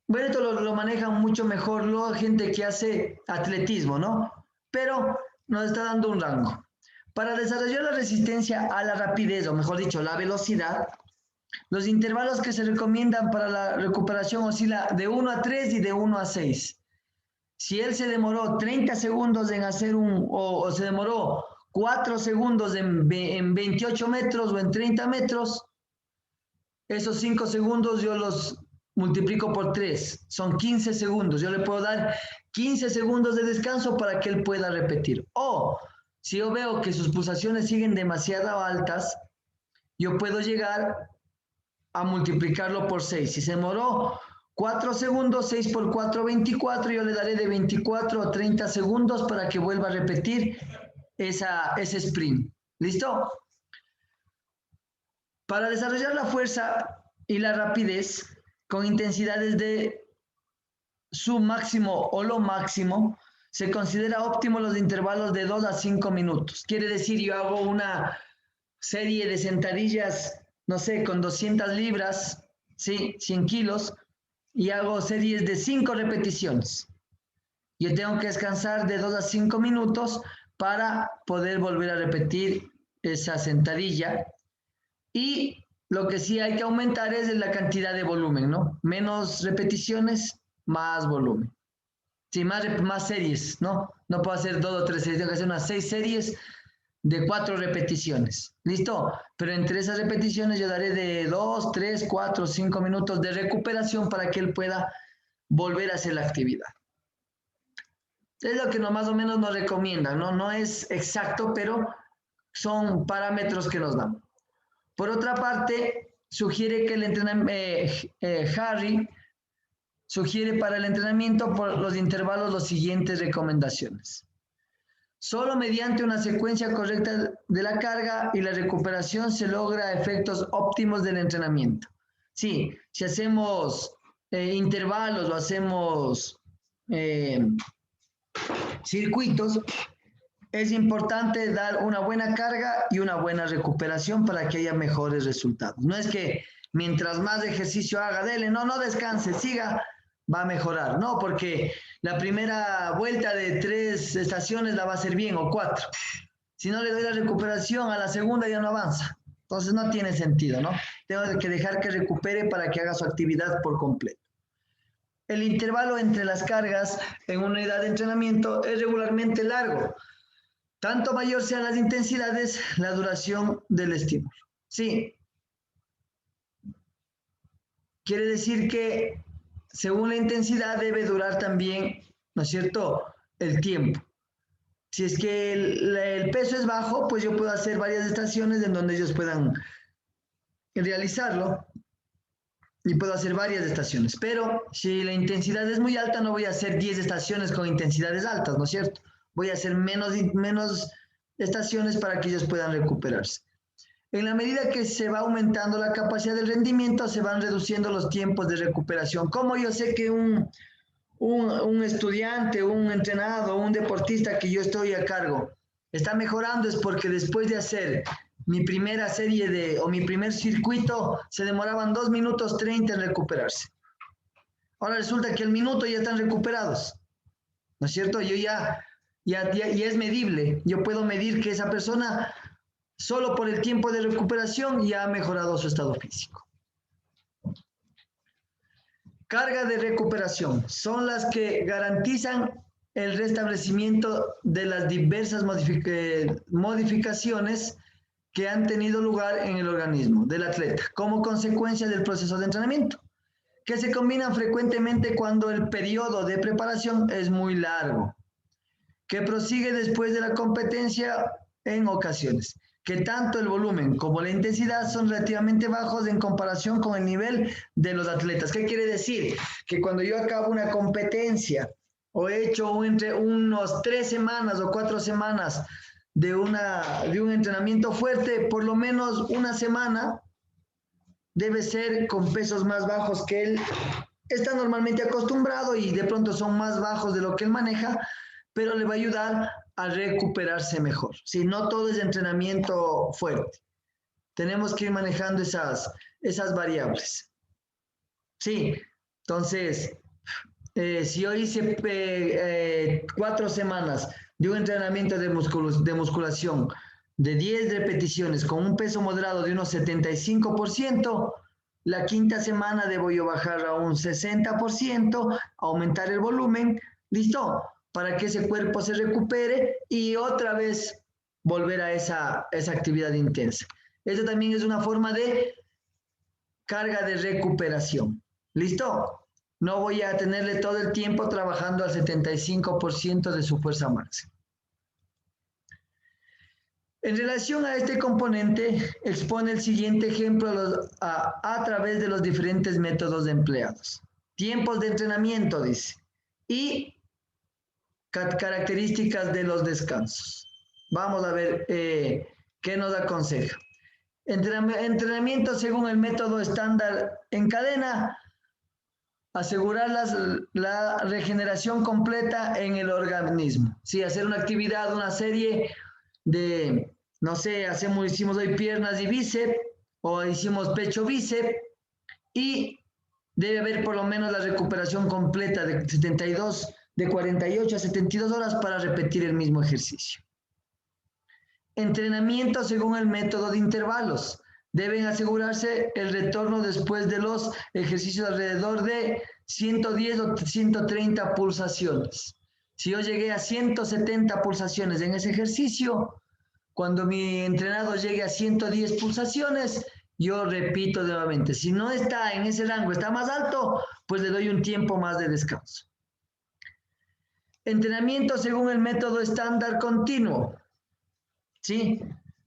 Bueno, esto lo manejan mucho mejor la gente que hace atletismo, ¿no? Pero nos está dando un rango. Para desarrollar la resistencia a la rapidez, o mejor dicho, la velocidad, los intervalos que se recomiendan para la recuperación oscila de 1 a 3 y de 1 a 6. Si él se demoró 30 segundos en hacer o se demoró 4 segundos en 28 metros o en 30 metros, esos 5 segundos yo los multiplico por 3, son 15 segundos. Yo le puedo dar 15 segundos de descanso para que él pueda repetir. O si yo veo que sus pulsaciones siguen demasiado altas, yo puedo llegar a multiplicarlo por 6. Si se demoró 4 segundos, 6 por 4, 24, yo le daré de 24 a 30 segundos para que vuelva a repetir ese sprint. ¿Listo? Para desarrollar la fuerza y la rapidez con intensidades de su máximo o lo máximo, se considera óptimo los intervalos de 2 a 5 minutos. Quiere decir, yo hago una serie de sentadillas, no sé, con 200 libras, ¿sí? 100 kilos, y hago series de 5 repeticiones. Yo tengo que descansar de 2 a 5 minutos para poder volver a repetir esa sentadilla. Y lo que sí hay que aumentar es la cantidad de volumen, ¿no? Menos repeticiones, más volumen. Sí, más series, ¿no? No puedo hacer 2 o 3 series, tengo que hacer unas 6 series de 4 repeticiones. ¿Listo? Pero entre esas repeticiones yo daré de 2, 3, 4, 5 minutos de recuperación para que él pueda volver a hacer la actividad. Es lo que más o menos nos recomiendan, ¿no? No es exacto, pero son parámetros que nos dan. Por otra parte, sugiere que el entrenamiento, Harry sugiere para el entrenamiento por los intervalos las siguientes recomendaciones. Solo mediante una secuencia correcta de la carga y la recuperación se logra efectos óptimos del entrenamiento. Sí, si hacemos intervalos o hacemos circuitos, es importante dar una buena carga y una buena recuperación para que haya mejores resultados. No es que mientras más ejercicio haga, dele, no descanse, siga, va a mejorar. No, porque la primera vuelta de 3 estaciones la va a hacer bien, o 4. Si no le doy la recuperación, a la segunda ya no avanza. Entonces no tiene sentido, ¿no? Tengo que dejar que recupere para que haga su actividad por completo. El intervalo entre las cargas en una unidad de entrenamiento es regularmente largo. Tanto mayor sean las intensidades, la duración del estímulo. Sí. Quiere decir que según la intensidad debe durar también, ¿no es cierto?, el tiempo. Si es que el peso es bajo, pues yo puedo hacer varias estaciones en donde ellos puedan realizarlo y puedo hacer varias estaciones. Pero si la intensidad es muy alta, no voy a hacer 10 estaciones con intensidades altas, ¿no es cierto? Voy a hacer menos estaciones para que ellos puedan recuperarse. En la medida que se va aumentando la capacidad del rendimiento, se van reduciendo los tiempos de recuperación. ¿Cómo yo sé que un estudiante, un entrenado, un deportista que yo estoy a cargo está mejorando? Es porque después de hacer mi primera serie o mi primer circuito, se demoraban 2 minutos 30 en recuperarse. Ahora resulta que al minuto ya están recuperados, ¿no es cierto? Yo ya y es medible. Yo puedo medir que esa persona, solo por el tiempo de recuperación, ya ha mejorado su estado físico. Carga de recuperación son las que garantizan el restablecimiento de las diversas modificaciones que han tenido lugar en el organismo del atleta como consecuencia del proceso de entrenamiento, que se combinan frecuentemente cuando el periodo de preparación es muy largo, que prosigue después de la competencia en ocasiones, que tanto el volumen como la intensidad son relativamente bajos en comparación con el nivel de los atletas. ¿Qué quiere decir? Que cuando yo acabo una competencia o he hecho entre unos 3 semanas o 4 semanas de un entrenamiento fuerte, por lo menos una semana debe ser con pesos más bajos que él está normalmente acostumbrado y de pronto son más bajos de lo que él maneja, pero le va a ayudar a recuperarse mejor. Si no todo es entrenamiento fuerte, tenemos que ir manejando esas variables. Sí, entonces, si yo hice 4 semanas de un entrenamiento de musculación de 10 repeticiones con un peso moderado de unos 75%, la quinta semana debo yo bajar a un 60%, aumentar el volumen, listo, para que ese cuerpo se recupere y otra vez volver a esa actividad intensa. Eso también es una forma de carga de recuperación. ¿Listo? No voy a tenerle todo el tiempo trabajando al 75% de su fuerza máxima. En relación a este componente, expone el siguiente ejemplo a través de los diferentes métodos empleados. Tiempos de entrenamiento, dice, y características de los descansos. Vamos a ver qué nos aconseja. Entrenamiento según el método estándar en cadena. Asegurar la regeneración completa en el organismo. Sí, hacer una actividad, una serie de, no sé, hicimos hoy piernas y bíceps, o hicimos pecho bíceps, y debe haber por lo menos la recuperación completa de 48 a 72 horas para repetir el mismo ejercicio. Entrenamiento según el método de intervalos. Deben asegurarse el retorno después de los ejercicios alrededor de 110 o 130 pulsaciones. Si yo llegué a 170 pulsaciones en ese ejercicio, cuando mi entrenado llegue a 110 pulsaciones, yo repito nuevamente. Si no está en ese rango, está más alto, pues le doy un tiempo más de descanso. Entrenamiento según el método estándar continuo. ¿Sí?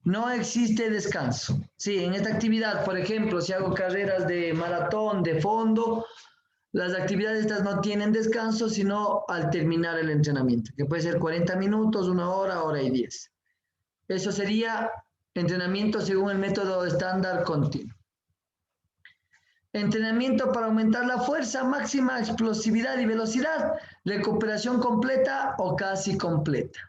No existe descanso. Sí, en esta actividad, por ejemplo, si hago carreras de maratón, de fondo, las actividades estas no tienen descanso, sino al terminar el entrenamiento, que puede ser 40 minutos, 1 hora, hora y 10. Eso sería entrenamiento según el método estándar continuo. Entrenamiento para aumentar la fuerza máxima, explosividad y velocidad, recuperación completa o casi completa.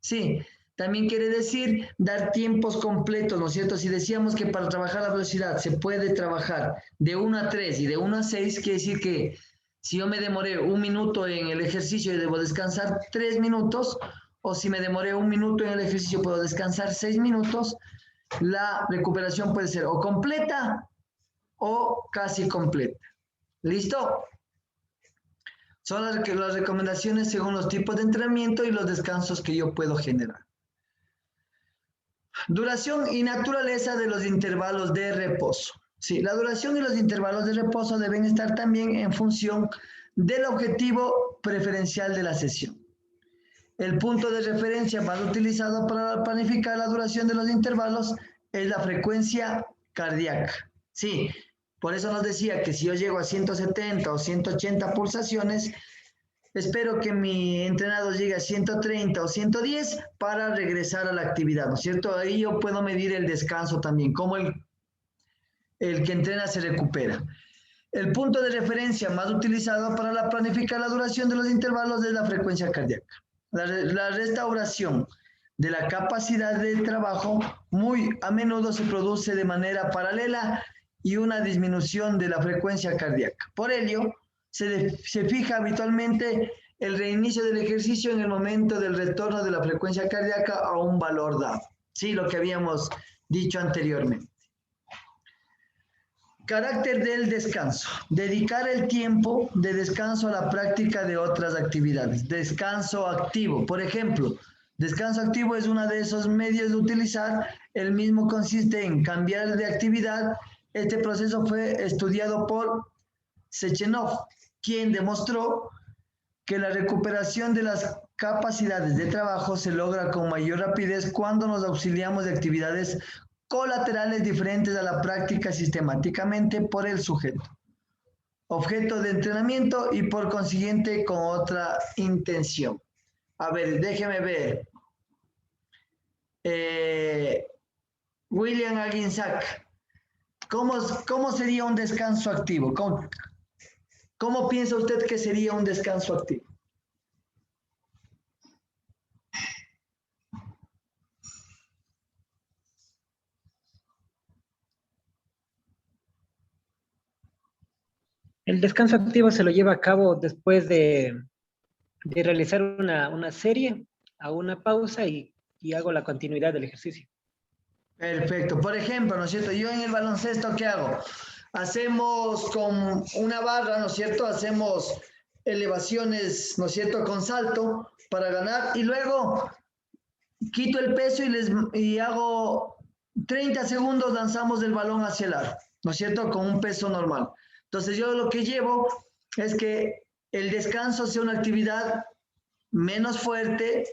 Sí. También quiere decir dar tiempos completos, ¿no es cierto? Si decíamos que para trabajar la velocidad se puede trabajar de 1 a 3 y de 1 a 6, quiere decir que si yo me demoré 1 minuto en el ejercicio y debo descansar 3 minutos, o si me demoré 1 minuto en el ejercicio puedo descansar 6 minutos, la recuperación puede ser o completa o casi completa. ¿Listo? Son las recomendaciones según los tipos de entrenamiento y los descansos que yo puedo generar. Duración y naturaleza de los intervalos de reposo. Sí, la duración y los intervalos de reposo deben estar también en función del objetivo preferencial de la sesión. El punto de referencia más utilizado para planificar la duración de los intervalos es la frecuencia cardíaca. Sí, por eso nos decía que si yo llego a 170 o 180 pulsaciones, espero que mi entrenado llegue a 130 o 110 para regresar a la actividad, ¿no es cierto? Ahí yo puedo medir el descanso también, cómo el que entrena se recupera. El punto de referencia más utilizado para planificar la duración de los intervalos es la frecuencia cardíaca. La restauración de la capacidad de trabajo muy a menudo se produce de manera paralela y una disminución de la frecuencia cardíaca. Por ello, se fija habitualmente el reinicio del ejercicio en el momento del retorno de la frecuencia cardíaca a un valor dado. Sí, lo que habíamos dicho anteriormente. Carácter del descanso. Dedicar el tiempo de descanso a la práctica de otras actividades. Descanso activo. Por ejemplo, descanso activo es uno de esos medios de utilizar. El mismo consiste en cambiar de actividad. Este proceso fue estudiado por Sechenov, quien demostró que la recuperación de las capacidades de trabajo se logra con mayor rapidez cuando nos auxiliamos de actividades colaterales diferentes a la práctica sistemáticamente por el sujeto, objeto de entrenamiento y por consiguiente con otra intención. A ver, déjeme ver. William Aguinzac, ¿cómo sería un descanso activo? ¿Cómo piensa usted que sería un descanso activo? El descanso activo se lo lleva a cabo después de realizar una serie, hago una pausa y hago la continuidad del ejercicio. Perfecto. Por ejemplo, ¿no es cierto? Yo en el baloncesto, ¿qué hago? Hacemos con una barra, ¿no es cierto? Hacemos elevaciones, ¿no es cierto? Con salto para ganar y luego quito el peso y hago 30 segundos, lanzamos el balón hacia el aro, ¿no es cierto? Con un peso normal. Entonces yo lo que llevo es que el descanso sea una actividad menos fuerte,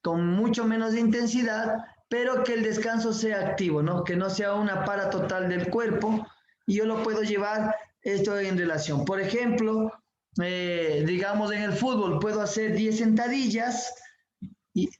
con mucho menos intensidad, pero que el descanso sea activo, ¿no? Que no sea una para total del cuerpo, y yo lo puedo llevar esto en relación. Por ejemplo, digamos en el fútbol, puedo hacer 10 sentadillas y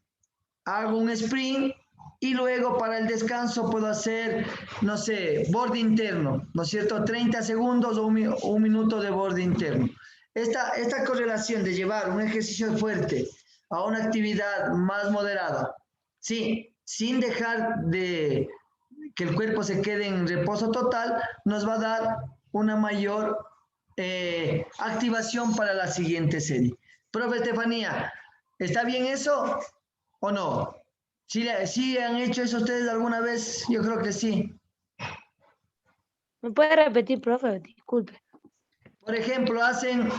hago un sprint y luego para el descanso puedo hacer, no sé, borde interno, ¿no es cierto? 30 segundos o un minuto de borde interno. Esta correlación de llevar un ejercicio fuerte a una actividad más moderada, sí, sin dejar de que el cuerpo se quede en reposo total, nos va a dar una mayor activación para la siguiente serie. Profe Estefanía, ¿está bien eso o no? ¿Sí han hecho eso ustedes alguna vez? Yo creo que sí. ¿Me puede repetir, profe? Disculpe. Por ejemplo, hacen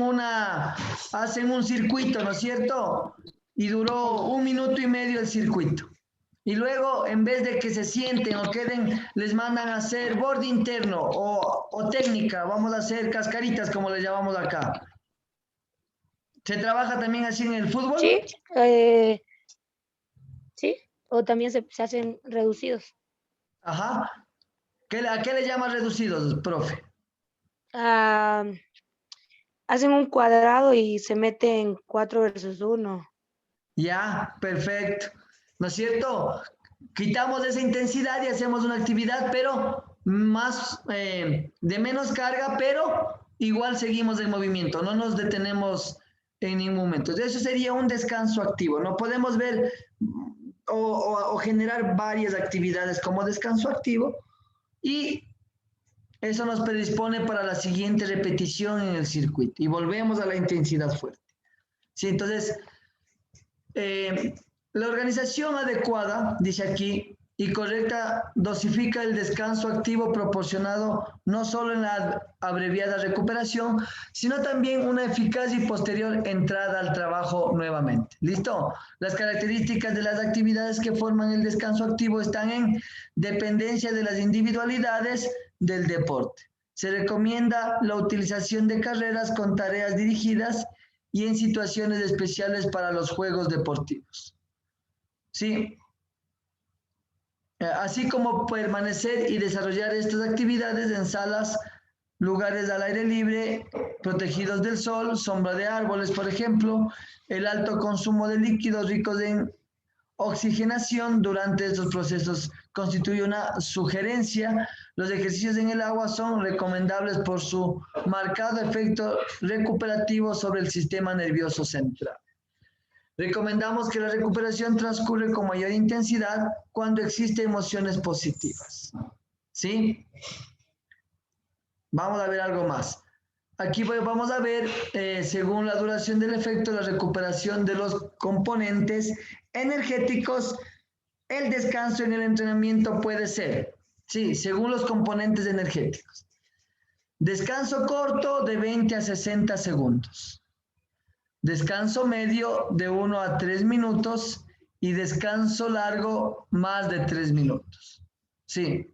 un circuito, ¿no es cierto? Y duró 1 minuto y medio el circuito. Y luego, en vez de que se sienten o queden, les mandan a hacer borde interno o técnica. Vamos a hacer cascaritas, como le llamamos acá. ¿Se trabaja también así en el fútbol? Sí, sí. O también se hacen reducidos. Ajá. ¿A qué le llaman reducidos, profe? Hacen un cuadrado y se meten 4 versus 1. Ya, perfecto. ¿No es cierto? Quitamos esa intensidad y hacemos una actividad, pero más de menos carga, pero igual seguimos el movimiento, no nos detenemos en ningún momento. Eso sería un descanso activo. No podemos ver o generar varias actividades como descanso activo y eso nos predispone para la siguiente repetición en el circuito y volvemos a la intensidad fuerte. Sí, entonces, la organización adecuada, dice aquí, y correcta dosifica el descanso activo proporcionado no solo en la abreviada recuperación, sino también una eficaz y posterior entrada al trabajo nuevamente. ¿Listo? Las características de las actividades que forman el descanso activo están en dependencia de las individualidades del deporte. Se recomienda la utilización de carreras con tareas dirigidas y en situaciones especiales para los juegos deportivos. ¿Sí? Así como permanecer y desarrollar estas actividades en salas, lugares al aire libre, protegidos del sol, sombra de árboles, por ejemplo, el alto consumo de líquidos ricos en oxigenación durante estos procesos constituye una sugerencia. Los ejercicios en el agua son recomendables por su marcado efecto recuperativo sobre el sistema nervioso central. Recomendamos que la recuperación transcurre con mayor intensidad cuando existen emociones positivas. ¿Sí? Vamos a ver algo más. aquí vamos a ver, según la duración del efecto, la recuperación de los componentes energéticos. El descanso en el entrenamiento puede ser, sí, según los componentes energéticos. Descanso corto de 20 a 60 segundos. Descanso medio de 1 a 3 minutos y descanso largo más de 3 minutos. Sí.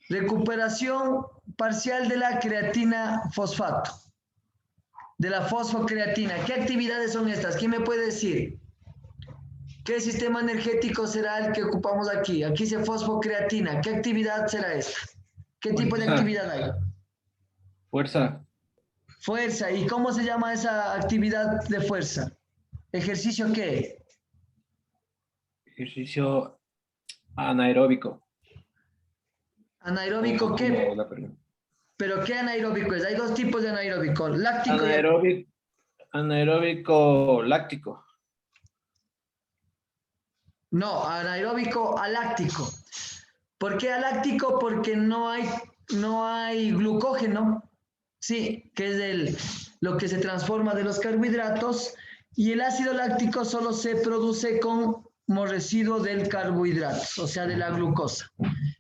Recuperación parcial de la creatina fosfato, de la fosfocreatina. ¿Qué actividades son estas? ¿Quién me puede decir? ¿Qué sistema energético será el que ocupamos aquí? Aquí dice fosfocreatina. ¿Qué actividad será esta? ¿Qué tipo de actividad hay? Fuerza. Fuerza. ¿Y cómo se llama esa actividad de fuerza? ¿Ejercicio qué? Ejercicio anaeróbico. ¿Anaeróbico qué? ¿Pero qué anaeróbico es? Hay dos tipos de anaeróbico. Láctico Anaeróbico láctico. No, anaeróbico aláctico. ¿Por qué aláctico? Porque no hay glucógeno, sí, que es lo que se transforma de los carbohidratos, y el ácido láctico solo se produce como residuo del carbohidrato, o sea, de la glucosa.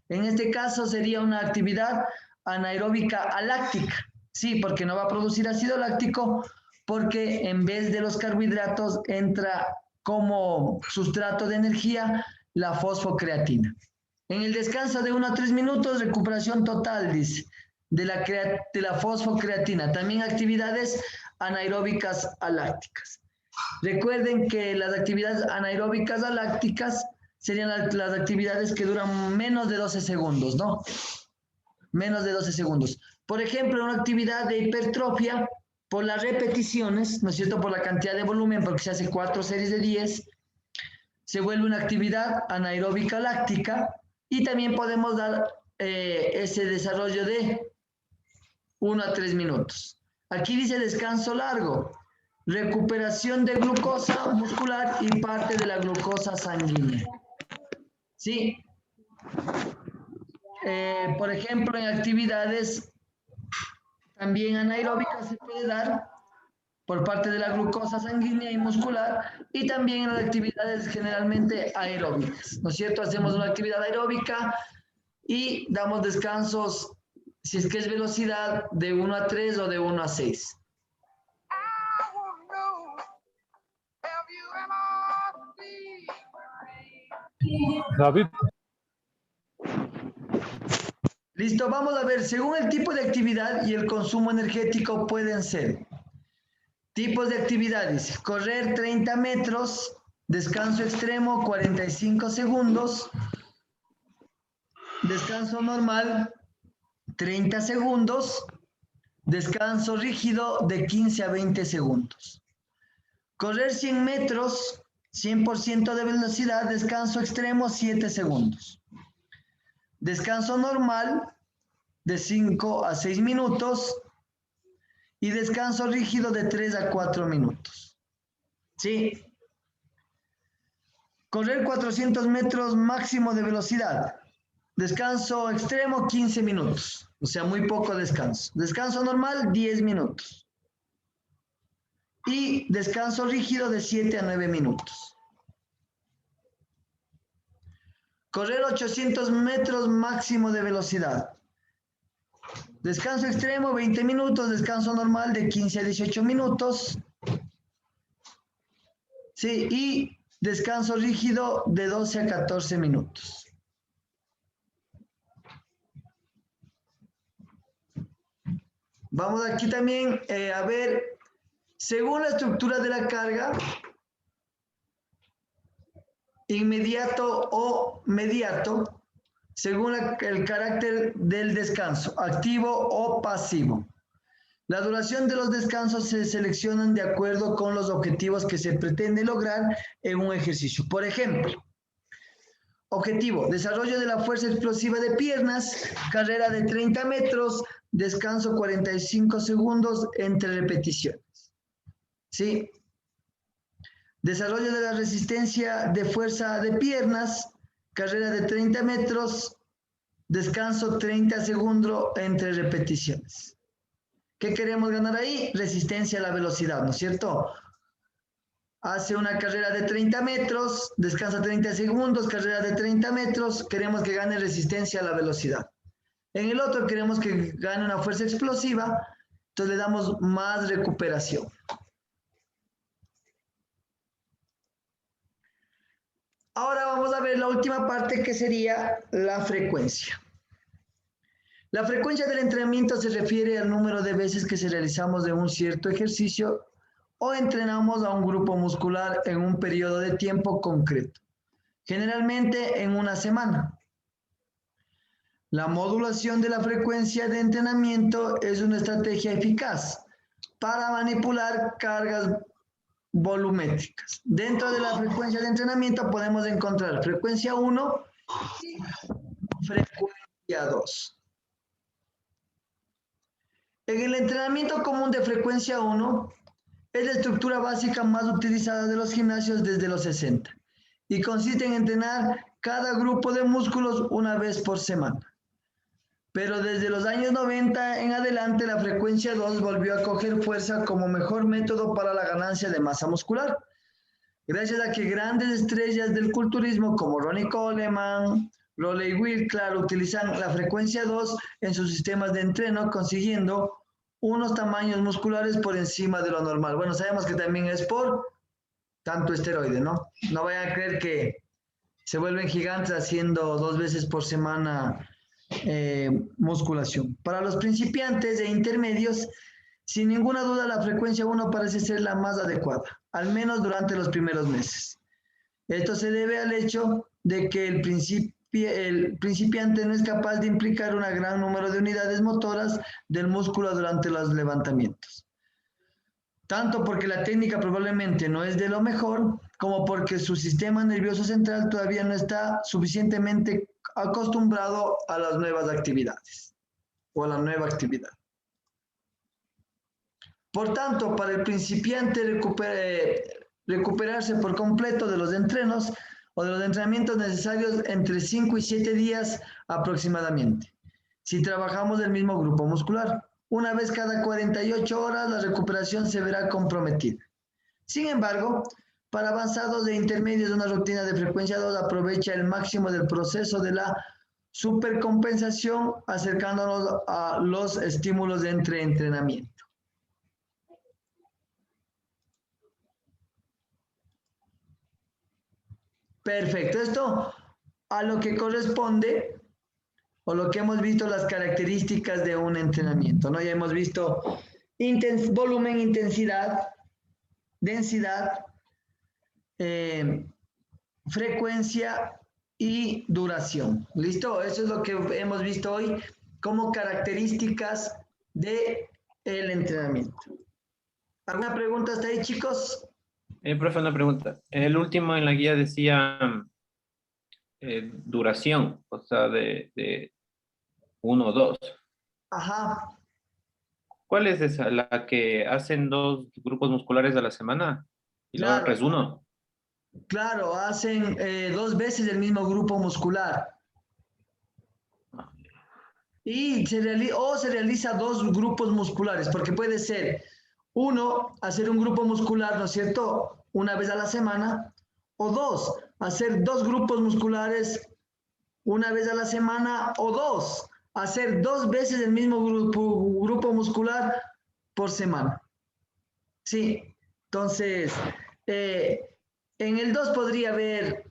En este caso sería una actividad anaeróbica aláctica, sí, porque no va a producir ácido láctico, porque en vez de los carbohidratos entra como sustrato de energía la fosfocreatina. En el descanso de 1 a 3 minutos, recuperación total, dice, de la fosfocreatina. También actividades anaeróbicas alácticas. Recuerden que las actividades anaeróbicas alácticas serían las actividades que duran menos de 12 segundos, ¿no? Menos de 12 segundos. Por ejemplo, una actividad de hipertrofia, por las repeticiones, ¿no es cierto? Por la cantidad de volumen, porque se hace 4 series de 10, se vuelve una actividad anaeróbica láctica, y también podemos dar ese desarrollo de 1 a 3 minutos. Aquí dice descanso largo, recuperación de glucosa muscular y parte de la glucosa sanguínea. ¿Sí? Por ejemplo, en actividades también anaeróbicas se puede dar por parte de la glucosa sanguínea y muscular, y también en las actividades generalmente aeróbicas, ¿no es cierto? Hacemos una actividad aeróbica y damos descansos, si es que es velocidad, de 1 a 3 o de 1 a 6. David. Listo, vamos a ver, según el tipo de actividad y el consumo energético pueden ser tipos de actividades: correr 30 metros, descanso extremo 45 segundos, descanso normal 30 segundos, descanso rígido de 15 a 20 segundos. Correr 100 metros, 100% de velocidad, descanso extremo 7 segundos. Descanso normal de 5 a 6 minutos y descanso rígido de 3 a 4 minutos. ¿Sí? Correr 400 metros máximo de velocidad. Descanso extremo 15 minutos, o sea, muy poco descanso. Descanso normal 10 minutos. Y descanso rígido de 7 a 9 minutos. Correr 800 metros máximo de velocidad. Descanso extremo 20 minutos, descanso normal de 15 a 18 minutos. Sí, y descanso rígido de 12 a 14 minutos. Vamos aquí también a ver, según la estructura de la carga, inmediato o mediato, según el carácter del descanso, activo o pasivo. La duración de los descansos se seleccionan de acuerdo con los objetivos que se pretende lograr en un ejercicio. Por ejemplo, objetivo: desarrollo de la fuerza explosiva de piernas, carrera de 30 metros, descanso 45 segundos entre repeticiones. ¿Sí? Desarrollo de la resistencia de fuerza de piernas, carrera de 30 metros, descanso 30 segundos entre repeticiones. ¿Qué queremos ganar ahí? Resistencia a la velocidad, ¿no es cierto? Hace una carrera de 30 metros, descansa 30 segundos, carrera de 30 metros, queremos que gane resistencia a la velocidad. En el otro queremos que gane una fuerza explosiva, entonces le damos más recuperación. Ahora vamos a ver la última parte que sería la frecuencia. La frecuencia del entrenamiento se refiere al número de veces que se realizamos de un cierto ejercicio o entrenamos a un grupo muscular en un periodo de tiempo concreto, generalmente en una semana. La modulación de la frecuencia de entrenamiento es una estrategia eficaz para manipular cargas volumétricas. Dentro de la frecuencia de entrenamiento podemos encontrar frecuencia 1 y frecuencia 2. En el entrenamiento común de frecuencia 1 es la estructura básica más utilizada de los gimnasios desde los 60 y consiste en entrenar cada grupo de músculos una vez por semana. Pero desde los años 90 en adelante la frecuencia 2 volvió a coger fuerza como mejor método para la ganancia de masa muscular, gracias a que grandes estrellas del culturismo como Ronnie Coleman, Roley Wilklar utilizan la frecuencia 2 en sus sistemas de entreno, consiguiendo unos tamaños musculares por encima de lo normal. Bueno, sabemos que también es por tanto esteroide, ¿no? No vayan a creer que se vuelven gigantes haciendo 2 veces por semana musculación. Para los principiantes e intermedios, sin ninguna duda la frecuencia 1 parece ser la más adecuada, al menos durante los primeros meses. Esto se debe al hecho de que el principiante no es capaz de implicar un gran número de unidades motoras del músculo durante los levantamientos. Tanto porque la técnica probablemente no es de lo mejor, como porque su sistema nervioso central todavía no está suficientemente acostumbrado a las nuevas actividades o a la nueva actividad. Por tanto, para el principiante recuperarse por completo de los entrenos o de los entrenamientos necesarios entre 5 y 7 días aproximadamente, si trabajamos del mismo grupo muscular. Una vez cada 48 horas la recuperación se verá comprometida. Sin embargo, para avanzados e intermedios, una rutina de frecuencia 2 aprovecha el máximo del proceso de la supercompensación, acercándonos a los estímulos de entrenamiento. Perfecto, esto a lo que corresponde o lo que hemos visto las características de un entrenamiento, ¿no? Ya hemos visto volumen, intensidad, densidad, frecuencia y duración. ¿Listo? Eso es lo que hemos visto hoy como características del entrenamiento. ¿Alguna pregunta hasta ahí, chicos? Profe, una pregunta. El último en la guía decía duración, o sea, de 1 o 2. Ajá. ¿Cuál es esa? ¿La que hacen 2 grupos musculares a la semana? Y la otra es 1. Claro, hacen 2 veces el mismo grupo muscular. Y se realiza 2 grupos musculares, porque puede ser hacer un grupo muscular, ¿no es cierto?, una vez a la semana, o 2, hacer 2 grupos musculares una vez a la semana, o 2, hacer 2 veces el mismo grupo muscular por semana. Sí, entonces, en el 2 podría haber,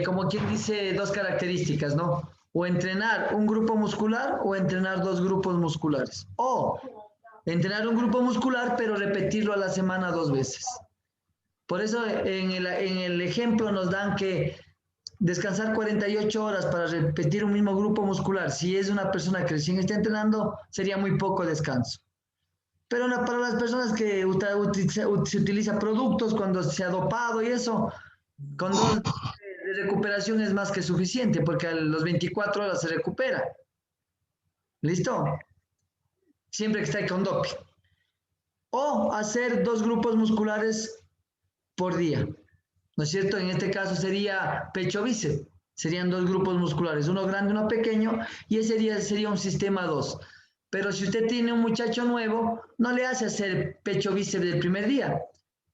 como quien dice, 2 características, ¿no? O entrenar un grupo muscular o entrenar 2 grupos musculares. O entrenar un grupo muscular, pero repetirlo a la semana 2 veces. Por eso en el ejemplo nos dan que descansar 48 horas para repetir un mismo grupo muscular, si es una persona que recién está entrenando, sería muy poco descanso. Pero para las personas que se utiliza productos cuando se ha dopado y eso, con 2 de recuperación es más que suficiente, porque a las 24 horas se recupera. ¿Listo? Siempre que está con doping. O hacer 2 grupos musculares por día. ¿No es cierto? En este caso sería pecho-bíceps. Serían 2 grupos musculares, uno grande, uno pequeño, y ese sería un sistema 2. Pero si usted tiene un muchacho nuevo, no le hace hacer pecho bíceps del primer día,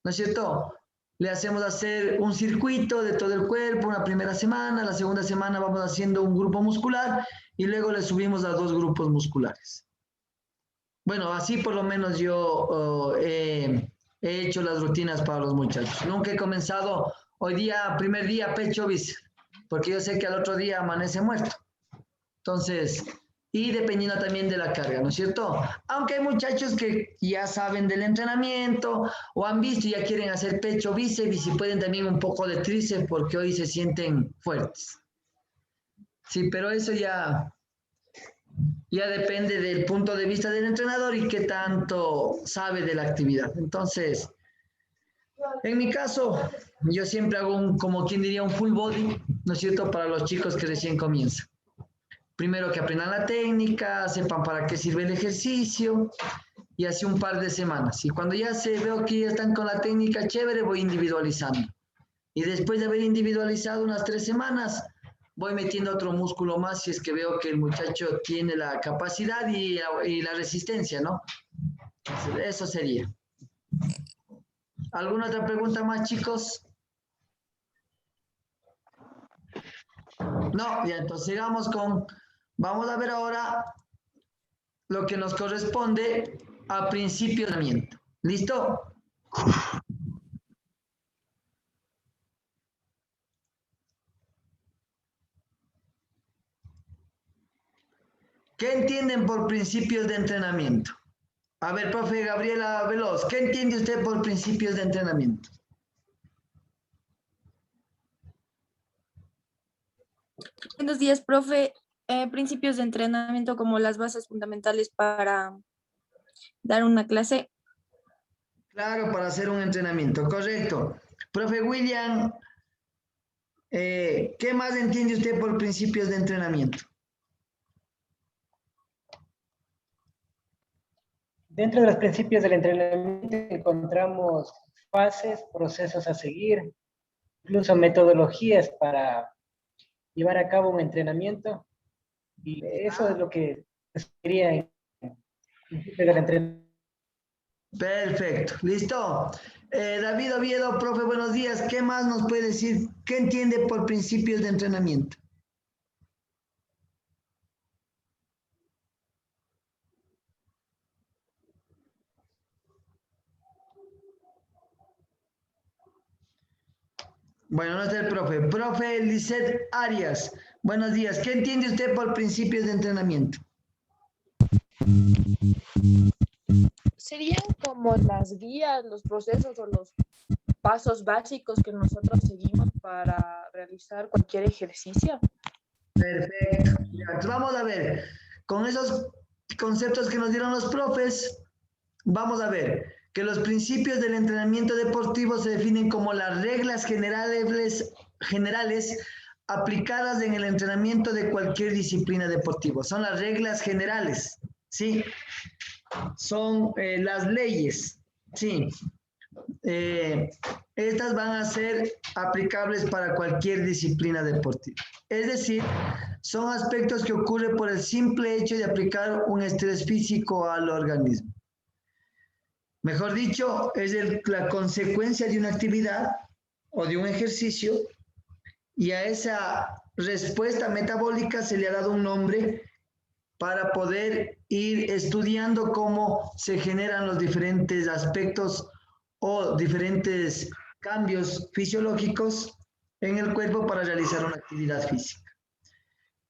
¿no es cierto? Le hacemos hacer un circuito de todo el cuerpo una primera semana, la segunda semana vamos haciendo un grupo muscular y luego le subimos a 2 grupos musculares. Bueno, así por lo menos yo he hecho las rutinas para los muchachos. Nunca he comenzado hoy día, primer día, pecho bíceps, porque yo sé que al otro día amanece muerto. Entonces, y dependiendo también de la carga, ¿no es cierto? Aunque hay muchachos que ya saben del entrenamiento o han visto y ya quieren hacer pecho, bíceps y si pueden también un poco de tríceps porque hoy se sienten fuertes. Sí, pero eso ya depende del punto de vista del entrenador y qué tanto sabe de la actividad. Entonces, en mi caso, yo siempre hago como quien diría, un full body, ¿no es cierto? Para los chicos que recién comienzan. Primero que aprendan la técnica, sepan para qué sirve el ejercicio y así un par de semanas. Y cuando ya veo que ya están con la técnica chévere, voy individualizando. Y después de haber individualizado unas 3 semanas, voy metiendo otro músculo más si es que veo que el muchacho tiene la capacidad y la resistencia, ¿no? Eso sería. ¿Alguna otra pregunta más, chicos? No, ya, entonces sigamos con... Vamos a ver ahora lo que nos corresponde a principio de entrenamiento. ¿Listo? ¿Qué entienden por principios de entrenamiento? A ver, profe Gabriela Veloz, ¿qué entiende usted por principios de entrenamiento? Buenos días, profe. Principios de entrenamiento como las bases fundamentales para dar una clase. Claro, para hacer un entrenamiento, correcto. Profe William, ¿qué más entiende usted por principios de entrenamiento? Dentro de los principios del entrenamiento encontramos fases, procesos a seguir, incluso metodologías para llevar a cabo un entrenamiento. Y eso es lo que sería en principio del entrenamiento. Perfecto, listo. David Oviedo, profe, buenos días. ¿Qué más nos puede decir? ¿Qué entiende por principios de entrenamiento? Bueno, no es el profe. Profe Lisette Arias, buenos días. ¿Qué entiende usted por principios de entrenamiento? Serían como las guías, los procesos o los pasos básicos que nosotros seguimos para realizar cualquier ejercicio. Perfecto. Entonces vamos a ver, con esos conceptos que nos dieron los profes, vamos a ver que los principios del entrenamiento deportivo se definen como las reglas generales aplicadas en el entrenamiento de cualquier disciplina deportiva. Son las reglas generales, ¿sí? Son las leyes, ¿sí? Estas van a ser aplicables para cualquier disciplina deportiva. Es decir, son aspectos que ocurren por el simple hecho de aplicar un estrés físico al organismo. Mejor dicho, es la consecuencia de una actividad o de un ejercicio y a esa respuesta metabólica se le ha dado un nombre para poder ir estudiando cómo se generan los diferentes aspectos o diferentes cambios fisiológicos en el cuerpo para realizar una actividad física.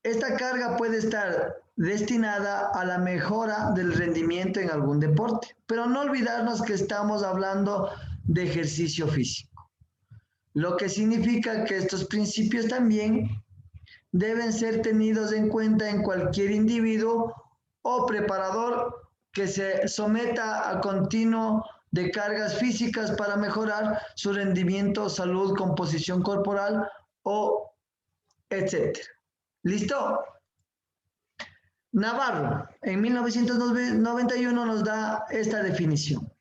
Esta carga puede estar destinada a la mejora del rendimiento en algún deporte, pero no olvidarnos que estamos hablando de ejercicio físico, lo que significa que estos principios también deben ser tenidos en cuenta en cualquier individuo o preparador que se someta a continuo de cargas físicas para mejorar su rendimiento, salud, composición corporal o etcétera. ¿Listo? Navarro, en 1991 nos da esta definición.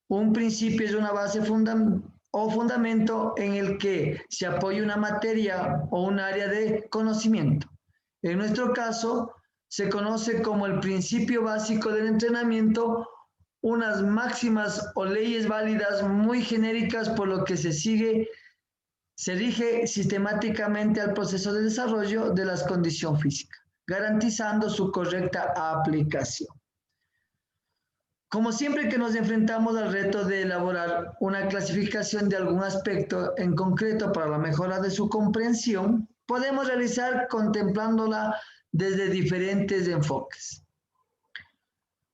Un principio es una base o fundamento en el que se apoya una materia o un área de conocimiento. En nuestro caso, se conoce como el principio básico del entrenamiento, unas máximas o leyes válidas muy genéricas por lo que se rige sistemáticamente al proceso de desarrollo de las condiciones físicas, garantizando su correcta aplicación. Como siempre que nos enfrentamos al reto de elaborar una clasificación de algún aspecto en concreto para la mejora de su comprensión, podemos realizar contemplándola desde diferentes enfoques.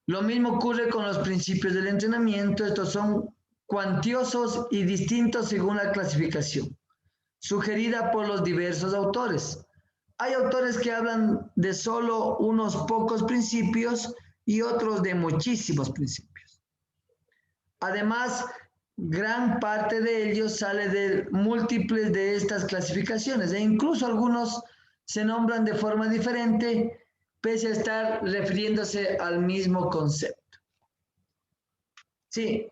Lo mismo ocurre con los principios del entrenamiento. Estos son cuantiosos y distintos según la clasificación, sugerida por los diversos autores. Hay autores que hablan de solo unos pocos principios y otros de muchísimos principios. Además, gran parte de ellos sale de múltiples de estas clasificaciones e incluso algunos se nombran de forma diferente pese a estar refiriéndose al mismo concepto. Sí,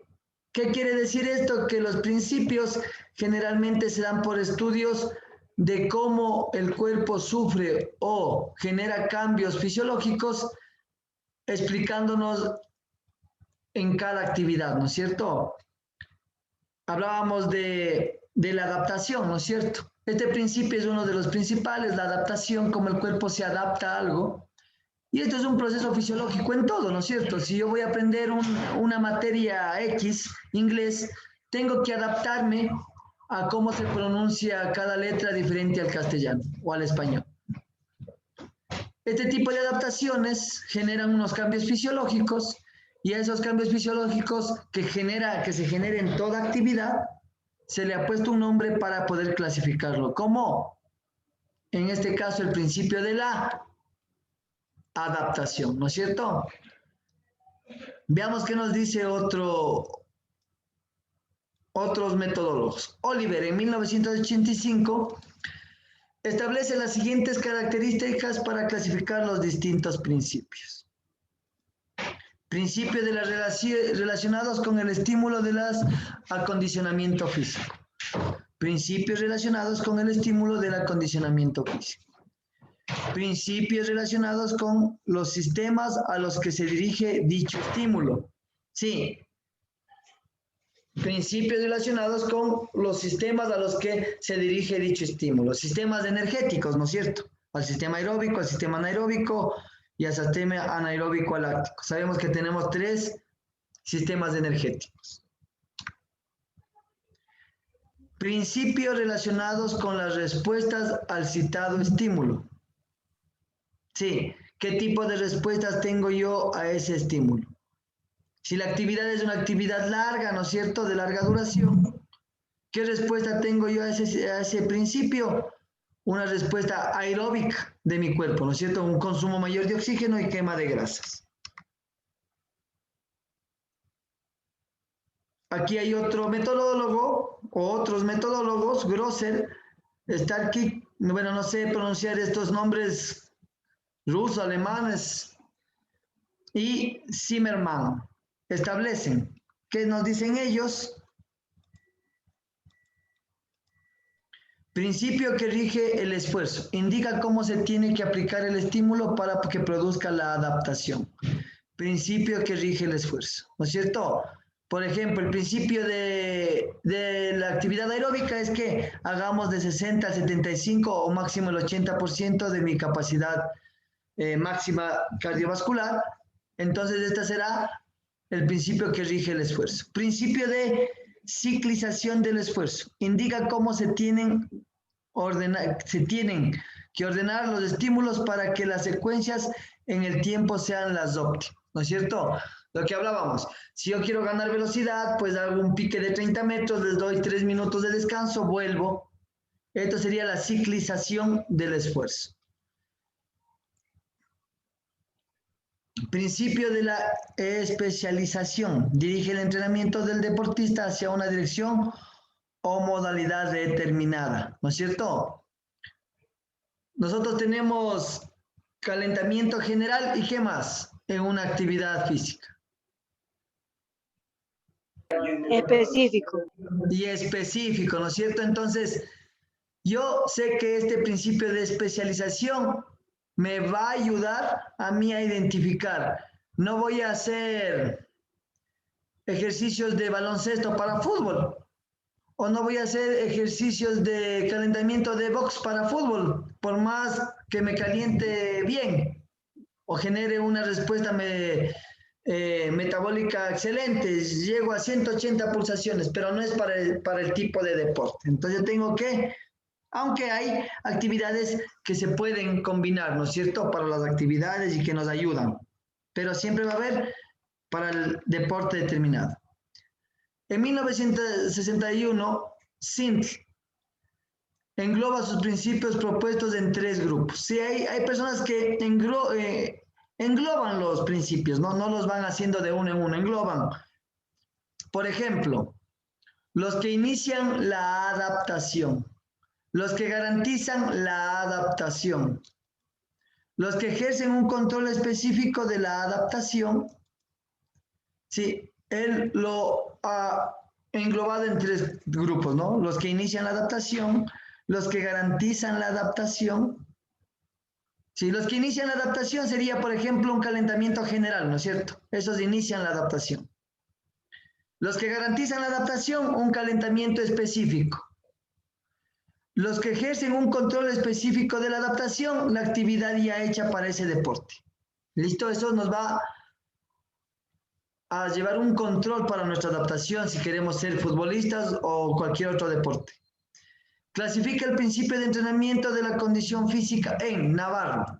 ¿qué quiere decir esto? Que los principios generalmente se dan por estudios de cómo el cuerpo sufre o genera cambios fisiológicos, explicándonos en cada actividad, ¿no es cierto? Hablábamos de la adaptación, ¿no es cierto? Este principio es uno de los principales, la adaptación, cómo el cuerpo se adapta a algo. Y esto es un proceso fisiológico en todo, ¿no es cierto? Si yo voy a aprender una materia X, inglés, tengo que adaptarme a cómo se pronuncia cada letra diferente al castellano o al español. Este tipo de adaptaciones generan unos cambios fisiológicos y a esos cambios fisiológicos que se genera en toda actividad, se le ha puesto un nombre para poder clasificarlo. ¿Cómo? En este caso, el principio de la adaptación, ¿no es cierto? Veamos qué nos dice otros metodólogos. Oliver, en 1985, establece las siguientes características para clasificar los distintos principios. Principios de las relacionados con el estímulo del acondicionamiento físico. Principios relacionados con el estímulo del acondicionamiento físico. Principios relacionados con los sistemas a los que se dirige dicho estímulo. Sí. Principios relacionados con los sistemas a los que se dirige dicho estímulo. Sistemas energéticos, ¿no es cierto? Al sistema aeróbico, al sistema anaeróbico y al sistema anaeróbico láctico. Sabemos que tenemos 3 sistemas energéticos. Principios relacionados con las respuestas al citado estímulo. Sí, ¿qué tipo de respuestas tengo yo a ese estímulo? Si la actividad es una actividad larga, ¿no es cierto?, de larga duración, ¿qué respuesta tengo yo a ese principio? Una respuesta aeróbica de mi cuerpo, ¿no es cierto? Un consumo mayor de oxígeno y quema de grasas. Aquí hay otro metodólogo, o otros metodólogos, Grosser, Starkic, bueno, no sé pronunciar estos nombres rusos, alemanes, y Zimmermann. Establecen, ¿qué nos dicen ellos? Principio que rige el esfuerzo. Indica cómo se tiene que aplicar el estímulo para que produzca la adaptación. Principio que rige el esfuerzo, ¿no es cierto? Por ejemplo, el principio de la actividad aeróbica es que hagamos de 60 al 75 o máximo el 80% de mi capacidad máxima cardiovascular. Entonces, esta será el principio que rige el esfuerzo. Principio de ciclización del esfuerzo. Indica cómo se tienen que ordenar los estímulos para que las secuencias en el tiempo sean las óptimas, ¿no es cierto? Lo que hablábamos. Si yo quiero ganar velocidad, pues hago un pique de 30 metros, les doy 3 minutos de descanso, vuelvo. Esto sería la ciclización del esfuerzo. Principio de la especialización. Dirige el entrenamiento del deportista hacia una dirección o modalidad determinada, ¿no es cierto? Nosotros tenemos calentamiento general y ¿qué más en una actividad física? Específico. Y específico, ¿no es cierto? Entonces, yo sé que este principio de especialización me va a ayudar a mí a identificar. No voy a hacer ejercicios de baloncesto para fútbol, o no voy a hacer ejercicios de calentamiento de box para fútbol, por más que me caliente bien o genere una respuesta metabólica excelente. Llego a 180 pulsaciones, pero no es para el tipo de deporte. Entonces yo tengo que, aunque hay actividades que se pueden combinar, ¿no es cierto?, para las actividades y que nos ayudan, pero siempre va a haber para el deporte determinado. En 1961, SINT engloba sus principios propuestos en 3 grupos. Sí, hay personas que engloban los principios, no los van haciendo de uno en uno, engloban. Por ejemplo, los que inician la adaptación, los que garantizan la adaptación, los que ejercen un control específico de la adaptación. Sí, él lo ha englobado en 3 grupos, ¿no? Los que inician la adaptación, los que garantizan la adaptación. Sí, los que inician la adaptación sería, por ejemplo, un calentamiento general, ¿no es cierto? Esos inician la adaptación. Los que garantizan la adaptación, un calentamiento específico. Los que ejercen un control específico de la adaptación, la actividad ya hecha para ese deporte. ¿Listo? Eso nos va a llevar un control para nuestra adaptación si queremos ser futbolistas o cualquier otro deporte. Clasifica el principio de entrenamiento de la condición física en Navarro.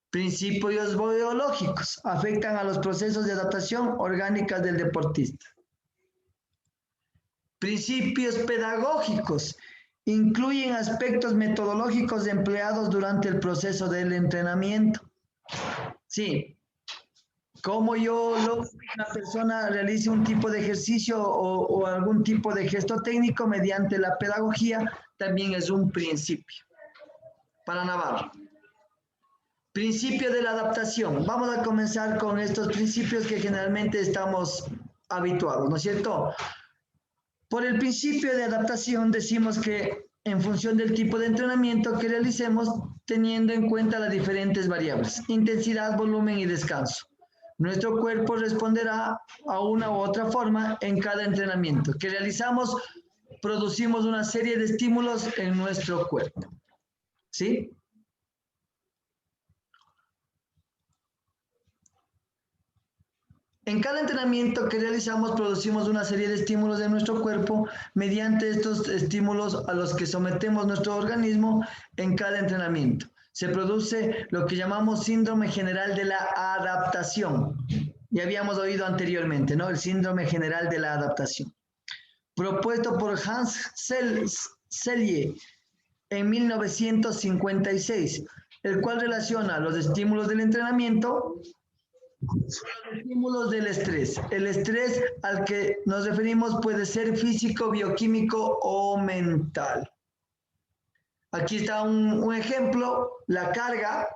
Principios biológicos afectan a los procesos de adaptación orgánica del deportista. Principios pedagógicos incluyen aspectos metodológicos empleados durante el proceso del entrenamiento. Sí. Cómo yo logro que una persona realice un tipo de ejercicio o algún tipo de gesto técnico mediante la pedagogía, también es un principio. Para Navarro. Principio de la adaptación. Vamos a comenzar con estos principios que generalmente estamos habituados, ¿no es cierto? Por el principio de adaptación decimos que en función del tipo de entrenamiento que realicemos, teniendo en cuenta las diferentes variables, intensidad, volumen y descanso. Nuestro cuerpo responderá a una u otra forma en cada entrenamiento que realizamos. Producimos una serie de estímulos en nuestro cuerpo. ¿Sí? En cada entrenamiento que realizamos producimos una serie de estímulos en nuestro cuerpo mediante estos estímulos a los que sometemos nuestro organismo en cada entrenamiento. Se produce lo que llamamos síndrome general de la adaptación. Ya habíamos oído anteriormente, ¿no? El síndrome general de la adaptación. Propuesto por Hans Selye en 1956, el cual relaciona los estímulos del entrenamiento con los estímulos del estrés. El estrés al que nos referimos puede ser físico, bioquímico o mental. Aquí está un ejemplo, la carga,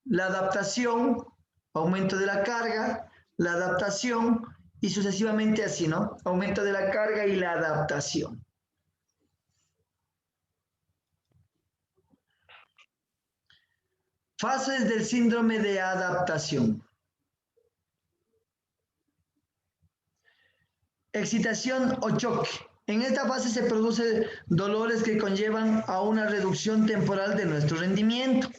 la adaptación, aumento de la carga, la adaptación y sucesivamente así, ¿no? Aumento de la carga y la adaptación. Fases del síndrome de adaptación. Excitación o choque. En esta fase se producen dolores que conllevan a una reducción temporal de nuestro rendimiento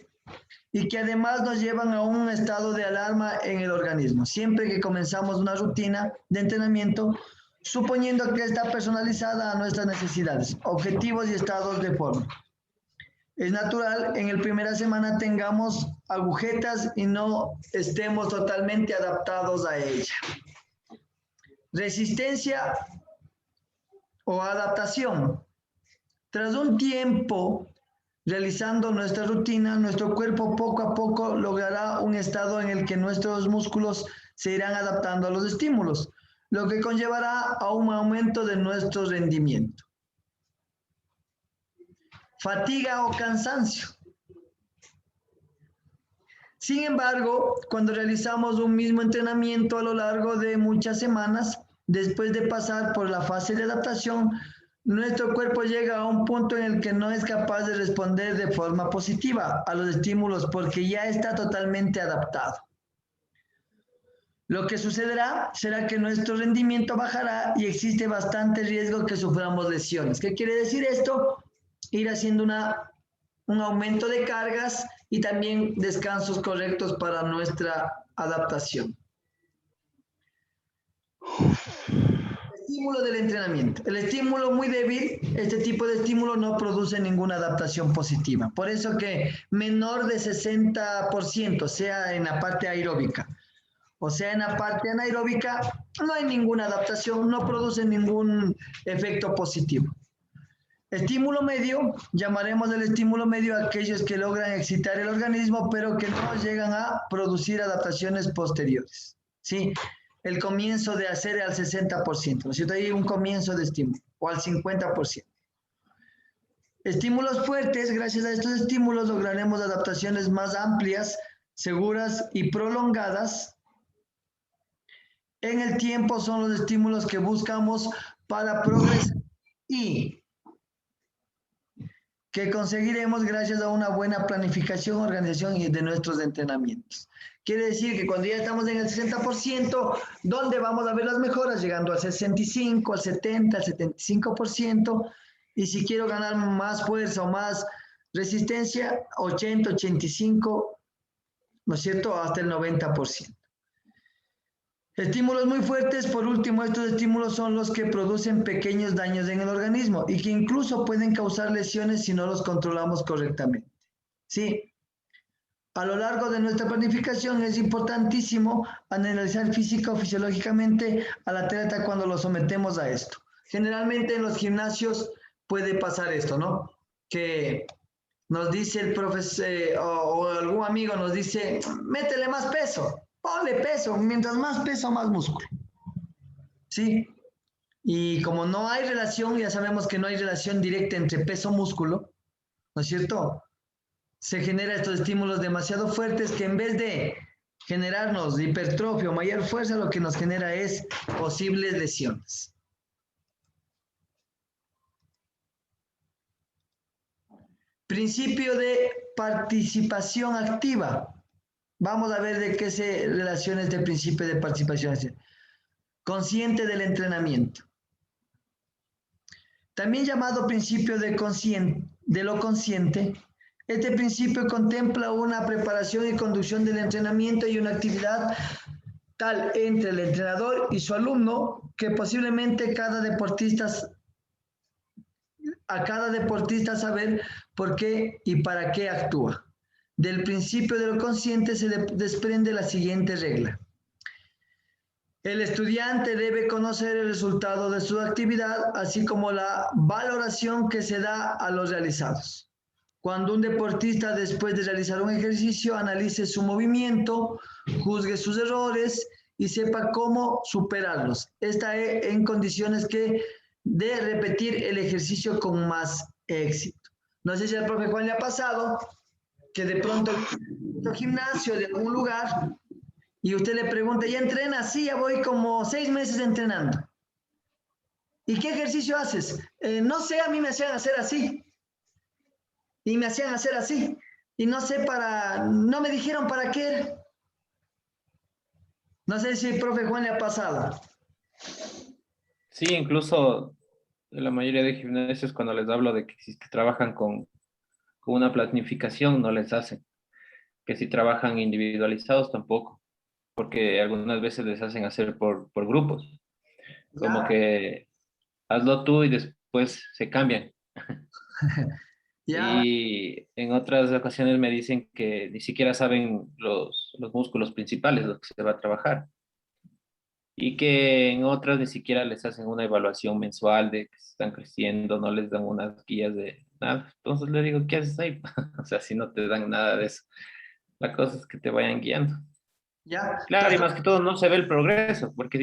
y que además nos llevan a un estado de alarma en el organismo, siempre que comenzamos una rutina de entrenamiento, suponiendo que está personalizada a nuestras necesidades, objetivos y estados de forma. Es natural en la primera semana tengamos agujetas y no estemos totalmente adaptados a ella. Resistencia o adaptación. Tras un tiempo realizando nuestra rutina, nuestro cuerpo poco a poco logrará un estado en el que nuestros músculos se irán adaptando a los estímulos, lo que conllevará a un aumento de nuestro rendimiento. Fatiga o cansancio. Sin embargo, cuando realizamos un mismo entrenamiento a lo largo de muchas semanas, después de pasar por la fase de adaptación, nuestro cuerpo llega a un punto en el que no es capaz de responder de forma positiva a los estímulos porque ya está totalmente adaptado. Lo que sucederá será que nuestro rendimiento bajará y existe bastante riesgo que suframos lesiones. ¿Qué quiere decir esto? Ir haciendo un aumento de cargas y también descansos correctos para nuestra adaptación. Estímulo del entrenamiento. El estímulo muy débil, este tipo de estímulo no produce ninguna adaptación positiva. Por eso que menor de 60%, sea en la parte aeróbica o sea en la parte anaeróbica, no hay ninguna adaptación, no produce ningún efecto positivo. Estímulo medio, llamaremos el estímulo medio a aquellos que logran excitar el organismo, pero que no llegan a producir adaptaciones posteriores. ¿Sí? El comienzo de hacer al 60%, ¿no es cierto? Hay un comienzo de estímulo, o al 50%. Estímulos fuertes, gracias a estos estímulos lograremos adaptaciones más amplias, seguras y prolongadas. En el tiempo son los estímulos que buscamos para progresar y que conseguiremos gracias a una buena planificación, organización y de nuestros entrenamientos. Quiere decir que cuando ya estamos en el 60%, ¿dónde vamos a ver las mejoras? Llegando al 65, al 70, al 75%. Y si quiero ganar más fuerza o más resistencia, 80, 85, ¿no es cierto? Hasta el 90%. Estímulos muy fuertes, por último, estos estímulos son los que producen pequeños daños en el organismo y que incluso pueden causar lesiones si no los controlamos correctamente. Sí. A lo largo de nuestra planificación es importantísimo analizar física o fisiológicamente al atleta cuando lo sometemos a esto. Generalmente en los gimnasios puede pasar esto, ¿no? Que nos dice el profesor o algún amigo nos dice, métele más peso. Ponle peso, mientras más peso, más músculo. ¿Sí? Y como no hay relación, ya sabemos que no hay relación directa entre peso-músculo, ¿no es cierto? Se generan estos estímulos demasiado fuertes que en vez de generarnos hipertrofia o mayor fuerza, lo que nos genera es posibles lesiones. Principio de participación activa. Vamos a ver de qué se relaciona este principio de participación. Consciente del entrenamiento. También llamado principio de lo consciente, este principio contempla una preparación y conducción del entrenamiento y una actividad tal entre el entrenador y su alumno que posiblemente a cada deportista saber por qué y para qué actúa. Del principio de lo consciente se desprende la siguiente regla. El estudiante debe conocer el resultado de su actividad, así como la valoración que se da a los realizados. Cuando un deportista, después de realizar un ejercicio, analice su movimiento, juzgue sus errores y sepa cómo superarlos. Está en condiciones de repetir el ejercicio con más éxito. No sé si al profe Juan le ha pasado que de pronto en gimnasio de algún lugar y usted le pregunta, ¿ya entrena? Sí, ya voy como 6 meses entrenando. ¿Y qué ejercicio haces? No sé, a mí me hacían hacer así. Y me hacían hacer así. Y no sé no me dijeron para qué era. No sé si el profe Juan le ha pasado. Sí, incluso en la mayoría de gimnasios cuando les hablo de que si trabajan con una planificación no les hacen. Que si trabajan individualizados tampoco. Porque algunas veces les hacen hacer por grupos. Como que hazlo tú y después se cambian. Y en otras ocasiones me dicen que ni siquiera saben los músculos principales, los que se va a trabajar. Y que en otras ni siquiera les hacen una evaluación mensual de que están creciendo, no les dan unas guías de nada. Entonces le digo, ¿qué haces ahí? O sea, si no te dan nada de eso. La cosa es que te vayan guiando. Ya. Claro, y más que todo no se ve el progreso, porque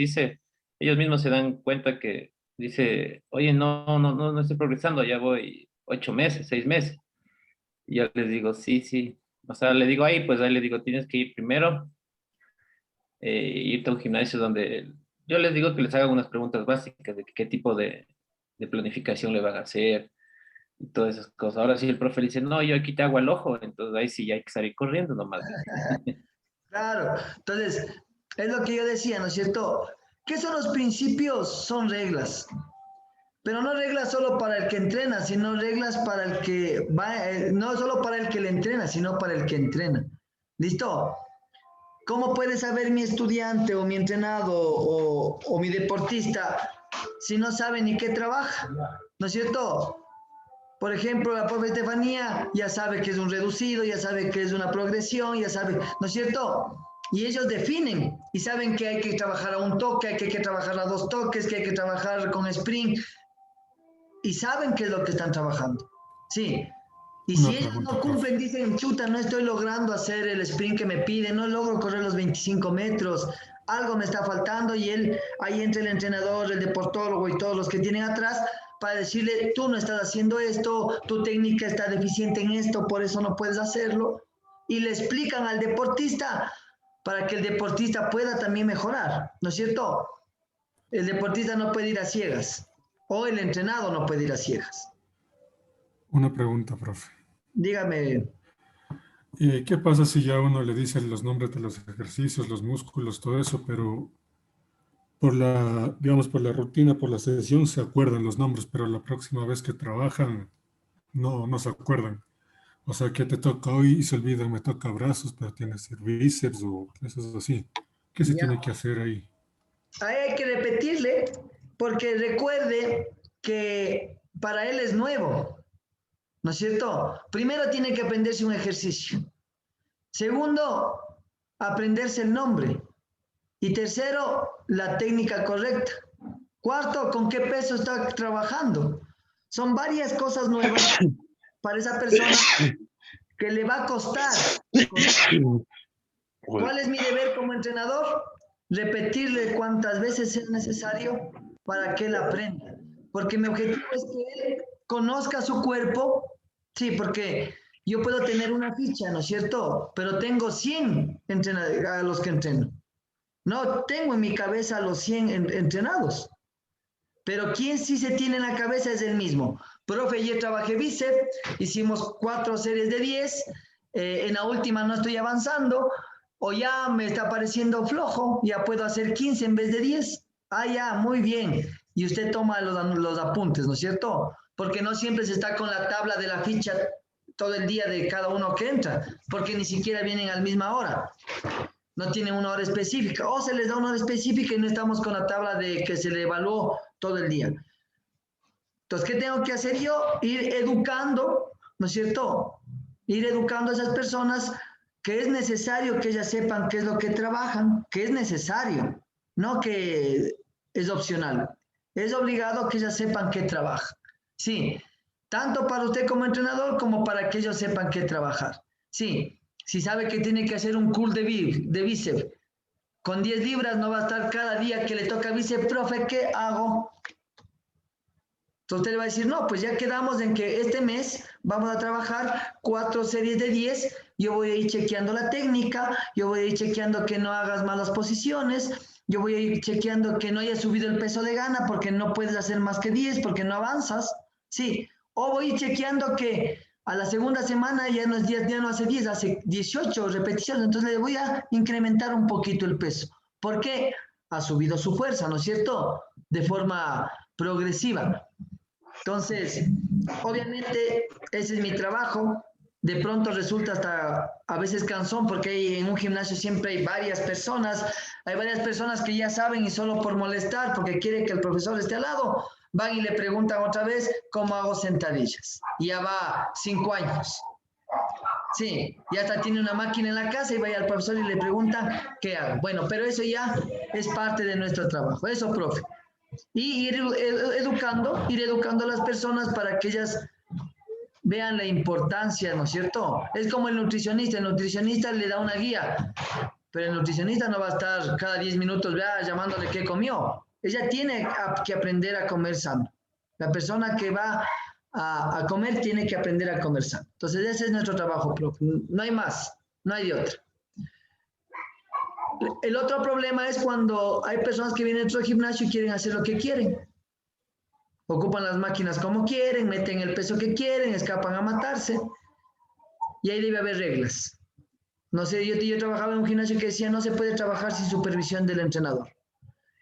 ellos mismos se dan cuenta que dice, oye, no estoy progresando, ya voy 8 meses, 6 meses. Y yo les digo, sí. O sea, le digo ahí le digo, tienes que ir primero, irte a un gimnasio donde yo les digo que les hagan unas preguntas básicas de qué tipo de de planificación le van a hacer y todas esas cosas. Ahora si el profe le dice, no, yo aquí te hago al ojo, entonces ahí sí ya hay que salir corriendo nomás. Claro, entonces, es lo que yo decía, ¿no es cierto? ¿Qué son los principios? Son reglas. Pero no reglas solo para el que entrena, sino reglas para el que va, no solo para el que le entrena, sino para el que entrena. ¿Listo? ¿Cómo puede saber mi estudiante o mi entrenado o mi deportista si no sabe ni qué trabaja? ¿No es cierto? Por ejemplo, la profe Estefanía ya sabe que es un reducido, ya sabe que es una progresión, ya sabe, ¿no es cierto? Y ellos definen y saben que hay que trabajar a un toque, que hay que trabajar a 2 toques, que hay que trabajar con sprint. Y saben qué es lo que están trabajando. Sí. Y si ellos no cumplen, dicen, chuta, no estoy logrando hacer el sprint que me piden, no logro correr los 25 metros, algo me está faltando, y ahí entra el entrenador, el deportólogo y todos los que tienen atrás para decirle, tú no estás haciendo esto, tu técnica está deficiente en esto, por eso no puedes hacerlo. Y le explican al deportista para que el deportista pueda también mejorar, ¿no es cierto? El deportista no puede ir a ciegas. O el entrenado no puede ir a ciegas. Una pregunta, profe. Dígame. ¿Qué pasa si ya uno le dice los nombres de los ejercicios, los músculos, todo eso, pero por la, digamos, por la rutina, por la sesión se acuerdan los nombres, pero la próxima vez que trabajan no se acuerdan? O sea, que te toca hoy y se olvidan, me toca brazos, pero tienes bíceps o cosas así. ¿Qué se tiene que hacer ahí? Ahí hay que repetirle, porque recuerde que para él es nuevo, ¿no es cierto? Primero tiene que aprenderse un ejercicio. Segundo, aprenderse el nombre. Y tercero, la técnica correcta. Cuarto, con qué peso está trabajando. Son varias cosas nuevas para esa persona que le va a costar. ¿Cuál es mi deber como entrenador? Repetirle cuantas veces sea necesario para que él aprenda. Porque mi objetivo es que él conozca su cuerpo. Sí, porque yo puedo tener una ficha, ¿no es cierto? Pero tengo 100 a los que entreno. No tengo en mi cabeza a los 100 entrenados. Pero quien sí se tiene en la cabeza es el mismo. Profe, yo trabajé bíceps, hicimos 4 series de 10, en la última no estoy avanzando, o ya me está pareciendo flojo, ya puedo hacer 15 en vez de 10. Ah, ya, muy bien. Y usted toma los apuntes, ¿no es cierto? Porque no siempre se está con la tabla de la ficha todo el día de cada uno que entra, porque ni siquiera vienen a la misma hora. No tienen una hora específica, o se les da una hora específica y no estamos con la tabla de que se le evaluó todo el día. Entonces, ¿qué tengo que hacer yo? Ir educando, ¿no es cierto? Ir educando a esas personas que es necesario que ellas sepan qué es lo que trabajan, que es necesario, no que es opcional. Es obligado que ellas sepan qué trabajan. Sí, tanto para usted como entrenador como para que ellos sepan qué trabajar. Sí, si sabe que tiene que hacer un curl de bíceps, con 10 libras no va a estar cada día que le toca bíceps, profe, ¿qué hago? Entonces usted le va a decir, no, pues ya quedamos en que este mes vamos a trabajar 4 series de 10, yo voy a ir chequeando la técnica, yo voy a ir chequeando que no hagas malas posiciones, yo voy a ir chequeando que no hayas subido el peso de gana porque no puedes hacer más que 10 porque no avanzas, sí, o voy a ir chequeando que a la segunda semana ya no hace 10, hace 18 repeticiones, entonces le voy a incrementar un poquito el peso. ¿Por qué? Ha subido su fuerza, ¿no es cierto? De forma progresiva. Entonces, obviamente, ese es mi trabajo. De pronto resulta hasta a veces cansón porque en un gimnasio siempre hay varias personas que ya saben y solo por molestar, porque quieren que el profesor esté al lado, van y le preguntan otra vez cómo hago sentadillas. Y ya va 5 años. Sí, ya hasta tiene una máquina en la casa y va al profesor y le pregunta qué hago. Bueno, pero eso ya es parte de nuestro trabajo. Eso, profe. Y ir educando a las personas para que ellas vean la importancia, ¿no es cierto? Es como el nutricionista le da una guía, pero el nutricionista no va a estar cada 10 minutos llamándole qué comió. Ella tiene que aprender a comer sano. La persona que va a comer tiene que aprender a comer sano. Entonces ese es nuestro trabajo, profe. No hay más, no hay de otra. El otro problema es cuando hay personas que vienen a nuestro gimnasio y quieren hacer lo que quieren. Ocupan las máquinas como quieren, meten el peso que quieren, escapan a matarse. Y ahí debe haber reglas. No sé, yo trabajaba en un gimnasio que decía no se puede trabajar sin supervisión del entrenador.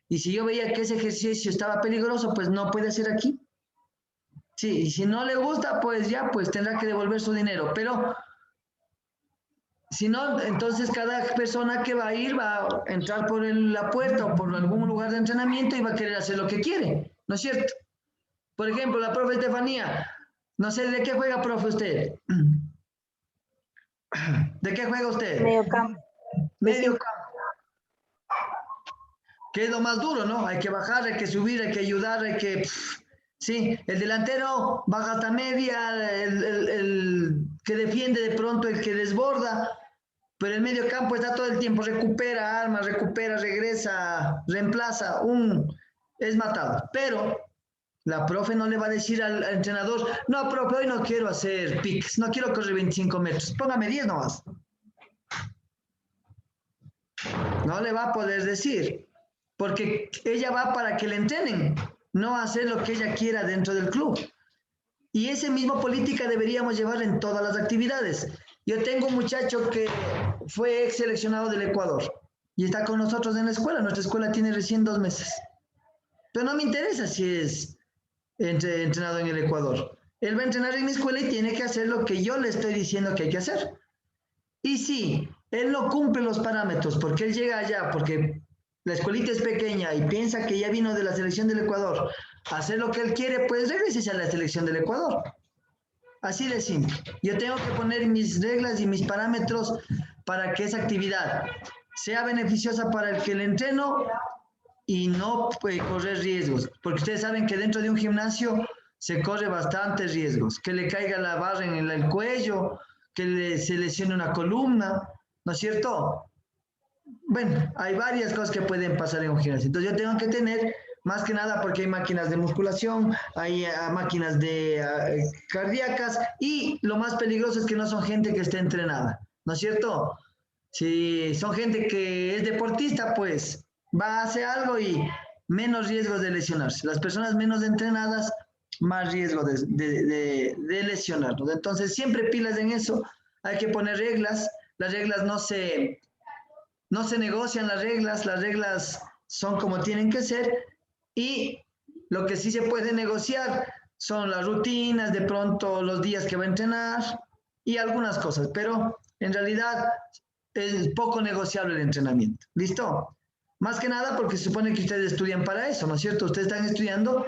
Y si yo veía que ese ejercicio estaba peligroso, pues no puede ser aquí. Sí, y si no le gusta, pues ya, pues tendrá que devolver su dinero. Pero si no, entonces cada persona que va a ir va a entrar por la puerta o por algún lugar de entrenamiento y va a querer hacer lo que quiere, ¿no es cierto? Por ejemplo, la profe Estefanía, no sé de qué juega, profe, usted. ¿De qué juega usted? Medio campo. Medio campo. Que es lo más duro, ¿no? Hay que bajar, hay que subir, hay que ayudar, hay que... Sí, el delantero baja hasta media, el que defiende de pronto, el que desborda, pero el medio campo está todo el tiempo, recupera armas, recupera, regresa, reemplaza, es matado. Pero la profe no le va a decir al entrenador, no, profe, hoy no quiero hacer pics, no quiero correr 25 metros, póngame 10 nomás. No le va a poder decir, porque ella va para que le entrenen, no hacer lo que ella quiera dentro del club. Y esa misma política deberíamos llevar en todas las actividades. Yo tengo un muchacho que fue ex seleccionado del Ecuador y está con nosotros en la escuela. Nuestra escuela tiene recién 2 meses. Pero no me interesa si es entrenado en el Ecuador. Él va a entrenar en mi escuela y tiene que hacer lo que yo le estoy diciendo que hay que hacer. Y si él no cumple los parámetros porque él llega allá, porque la escuelita es pequeña y piensa que ya vino de la selección del Ecuador a hacer lo que él quiere, pues regrese a la selección del Ecuador. Así de simple. Yo tengo que poner mis reglas y mis parámetros para que esa actividad sea beneficiosa para el que le entreno y no puede correr riesgos. Porque ustedes saben que dentro de un gimnasio se corre bastantes riesgos. Que le caiga la barra en el cuello, que se lesione una columna, ¿no es cierto? Bueno, hay varias cosas que pueden pasar en un gimnasio. Entonces yo tengo que tener, más que nada porque hay máquinas de musculación, hay máquinas de cardíacas y lo más peligroso es que no son gente que esté entrenada, ¿no es cierto? Si son gente que es deportista, pues va a hacer algo y menos riesgos de lesionarse. Las personas menos entrenadas, más riesgo de lesionarnos. Entonces siempre pilas en eso, hay que poner reglas, las reglas no se negocian, las reglas son como tienen que ser y lo que sí se puede negociar son las rutinas, de pronto los días que va a entrenar y algunas cosas, pero en realidad es poco negociable el entrenamiento. ¿Listo? Más que nada porque se supone que ustedes estudian para eso, ¿no es cierto? Ustedes están estudiando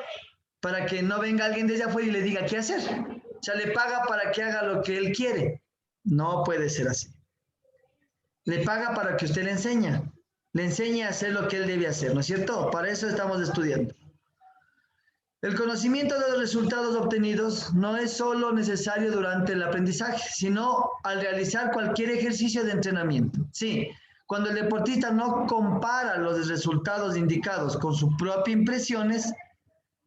para que no venga alguien desde afuera y le diga qué hacer. O sea, le paga para que haga lo que él quiere. No puede ser así. Le paga para que usted le enseñe a hacer lo que él debe hacer, ¿no es cierto? Para eso estamos estudiando. El conocimiento de los resultados obtenidos no es solo necesario durante el aprendizaje, sino al realizar cualquier ejercicio de entrenamiento. Sí, cuando el deportista no compara los resultados indicados con sus propias impresiones,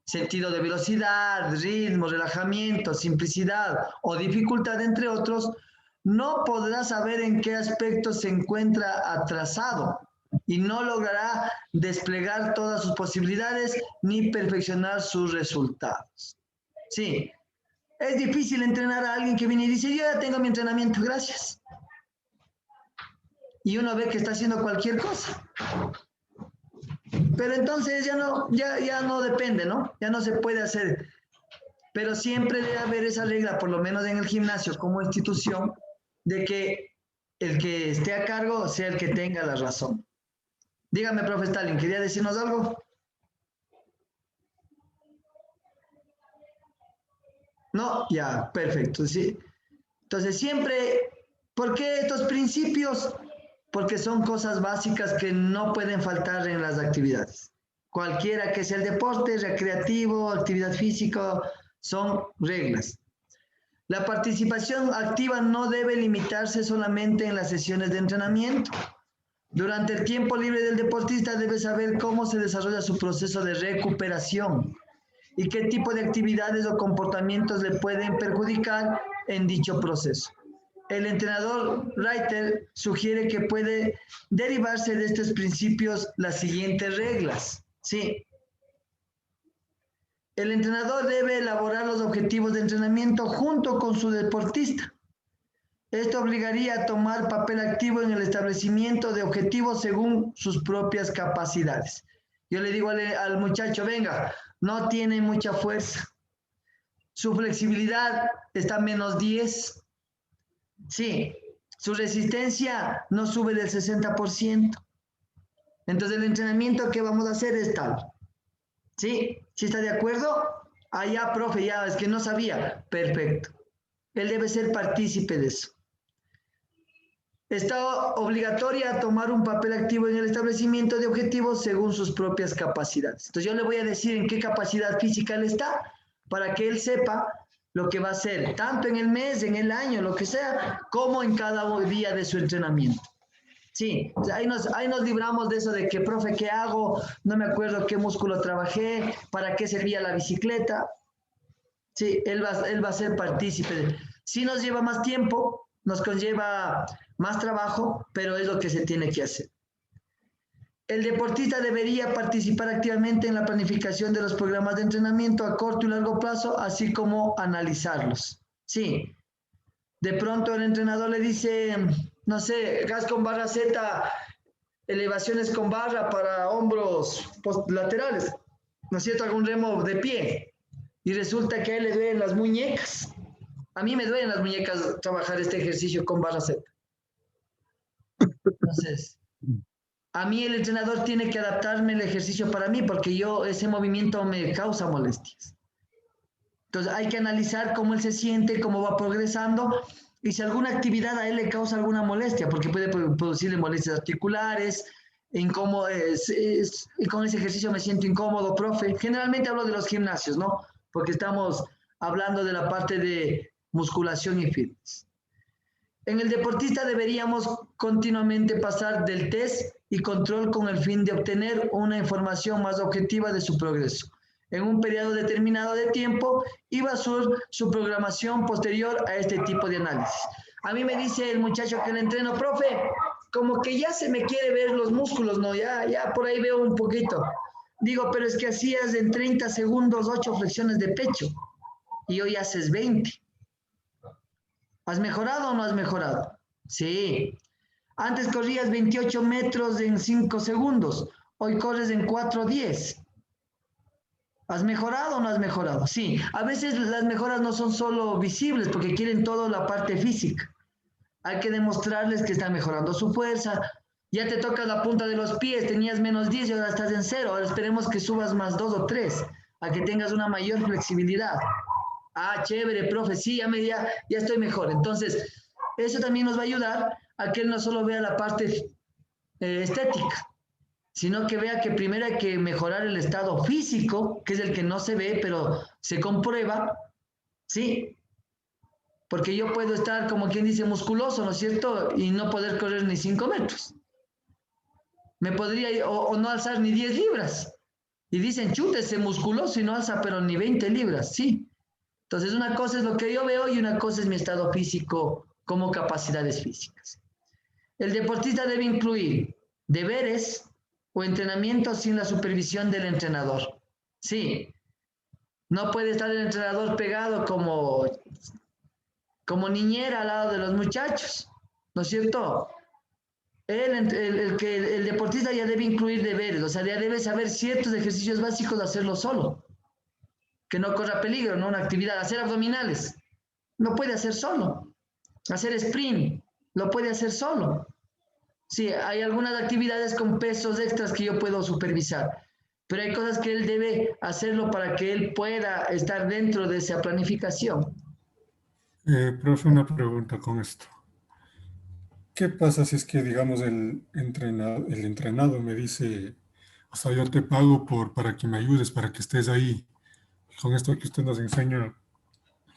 sentido de velocidad, ritmo, relajamiento, simplicidad o dificultad, entre otros, no podrá saber en qué aspecto se encuentra atrasado y no logrará desplegar todas sus posibilidades ni perfeccionar sus resultados. Sí, es difícil entrenar a alguien que viene y dice, yo ya tengo mi entrenamiento, gracias. Y uno ve que está haciendo cualquier cosa. Pero entonces ya no depende, ¿no? Ya no se puede hacer. Pero siempre debe haber esa regla, por lo menos en el gimnasio como institución, de que el que esté a cargo sea el que tenga la razón. Dígame, profe Stalin, ¿quería decirnos algo? No, ya, perfecto, sí. Entonces siempre, ¿por qué estos principios? Porque son cosas básicas que no pueden faltar en las actividades. Cualquiera que sea el deporte, recreativo, actividad física, son reglas. La participación activa no debe limitarse solamente en las sesiones de entrenamiento. Durante el tiempo libre del deportista debe saber cómo se desarrolla su proceso de recuperación y qué tipo de actividades o comportamientos le pueden perjudicar en dicho proceso. El entrenador Reiter sugiere que puede derivarse de estos principios las siguientes reglas. Sí. El entrenador debe elaborar los objetivos de entrenamiento junto con su deportista. Esto obligaría a tomar papel activo en el establecimiento de objetivos según sus propias capacidades. Yo le digo al muchacho, venga, no tiene mucha fuerza. Su flexibilidad está a -10. Sí, su resistencia no sube del 60%. Entonces el entrenamiento que vamos a hacer es tal. ¿Sí? ¿Sí está de acuerdo? Ah, ya, profe, ya, es que no sabía. Perfecto. Él debe ser partícipe de eso. Está obligatoria a tomar un papel activo en el establecimiento de objetivos según sus propias capacidades. Entonces yo le voy a decir en qué capacidad física él está para que él sepa lo que va a hacer, tanto en el mes, en el año, lo que sea, como en cada día de su entrenamiento. Sí, ahí nos libramos de eso de que, profe, ¿qué hago? No me acuerdo qué músculo trabajé, para qué servía la bicicleta. Sí, él va a ser partícipe. Sí nos lleva más tiempo, nos conlleva más trabajo, pero es lo que se tiene que hacer. El deportista debería participar activamente en la planificación de los programas de entrenamiento a corto y largo plazo, así como analizarlos. Sí, de pronto el entrenador le dice, no sé, gas con barra Z, elevaciones con barra para hombros laterales, ¿no es cierto? Algún remo de pie. Y resulta que a él le duelen las muñecas. A mí me duelen las muñecas trabajar este ejercicio con barra Z. Entonces, a mí el entrenador tiene que adaptarme el ejercicio para mí porque ese movimiento me causa molestias. Entonces hay que analizar cómo él se siente, cómo va progresando y si alguna actividad a él le causa alguna molestia, porque puede producirle molestias articulares, con ese ejercicio me siento incómodo, profe. Generalmente hablo de los gimnasios, ¿no? Porque estamos hablando de la parte de musculación y fitness. En el deportista deberíamos continuamente pasar del test y control con el fin de obtener una información más objetiva de su progreso. En un periodo determinado de tiempo y basar su programación posterior a este tipo de análisis. A mí me dice el muchacho que le entreno, profe, como que ya se me quiere ver los músculos, ¿no? Ya por ahí veo un poquito. Digo, pero es que hacías en 30 segundos 8 flexiones de pecho y hoy haces 20. ¿Has mejorado o no has mejorado? Sí. Antes corrías 28 metros en 5 segundos. Hoy corres en 4:10. ¿Has mejorado o no has mejorado? Sí. A veces las mejoras no son solo visibles porque quieren toda la parte física. Hay que demostrarles que están mejorando su fuerza. Ya te toca la punta de los pies. Tenías -10 y ahora estás en 0. Ahora esperemos que subas +2 o 3 a que tengas una mayor flexibilidad. Ah, chévere, profe, sí, ya estoy mejor. Entonces, eso también nos va a ayudar a que él no solo vea la parte estética, sino que vea que primero hay que mejorar el estado físico, que es el que no se ve, pero se comprueba, ¿sí? Porque yo puedo estar, como quien dice, musculoso, ¿no es cierto? Y no poder correr ni 5 metros. Me podría, o no alzar ni 10 libras. Y dicen, chútese musculoso y no alza, pero ni 20 libras, sí. Entonces, una cosa es lo que yo veo y una cosa es mi estado físico como capacidades físicas. El deportista debe incluir deberes o entrenamientos sin la supervisión del entrenador. Sí, no puede estar el entrenador pegado como niñera al lado de los muchachos, ¿no es cierto? El deportista ya debe incluir deberes, o sea, ya debe saber ciertos ejercicios básicos de hacerlo solo. Que no corra peligro, ¿no? Una actividad, hacer abdominales, lo puede hacer solo. Hacer sprint, lo puede hacer solo. Sí, hay algunas actividades con pesos extras que yo puedo supervisar, pero hay cosas que él debe hacerlo para que él pueda estar dentro de esa planificación. Profe, una pregunta con esto. ¿Qué pasa si es que, digamos, el entrenado me dice, o sea, yo te pago para que me ayudes, para que estés ahí? Con esto que usted nos enseña,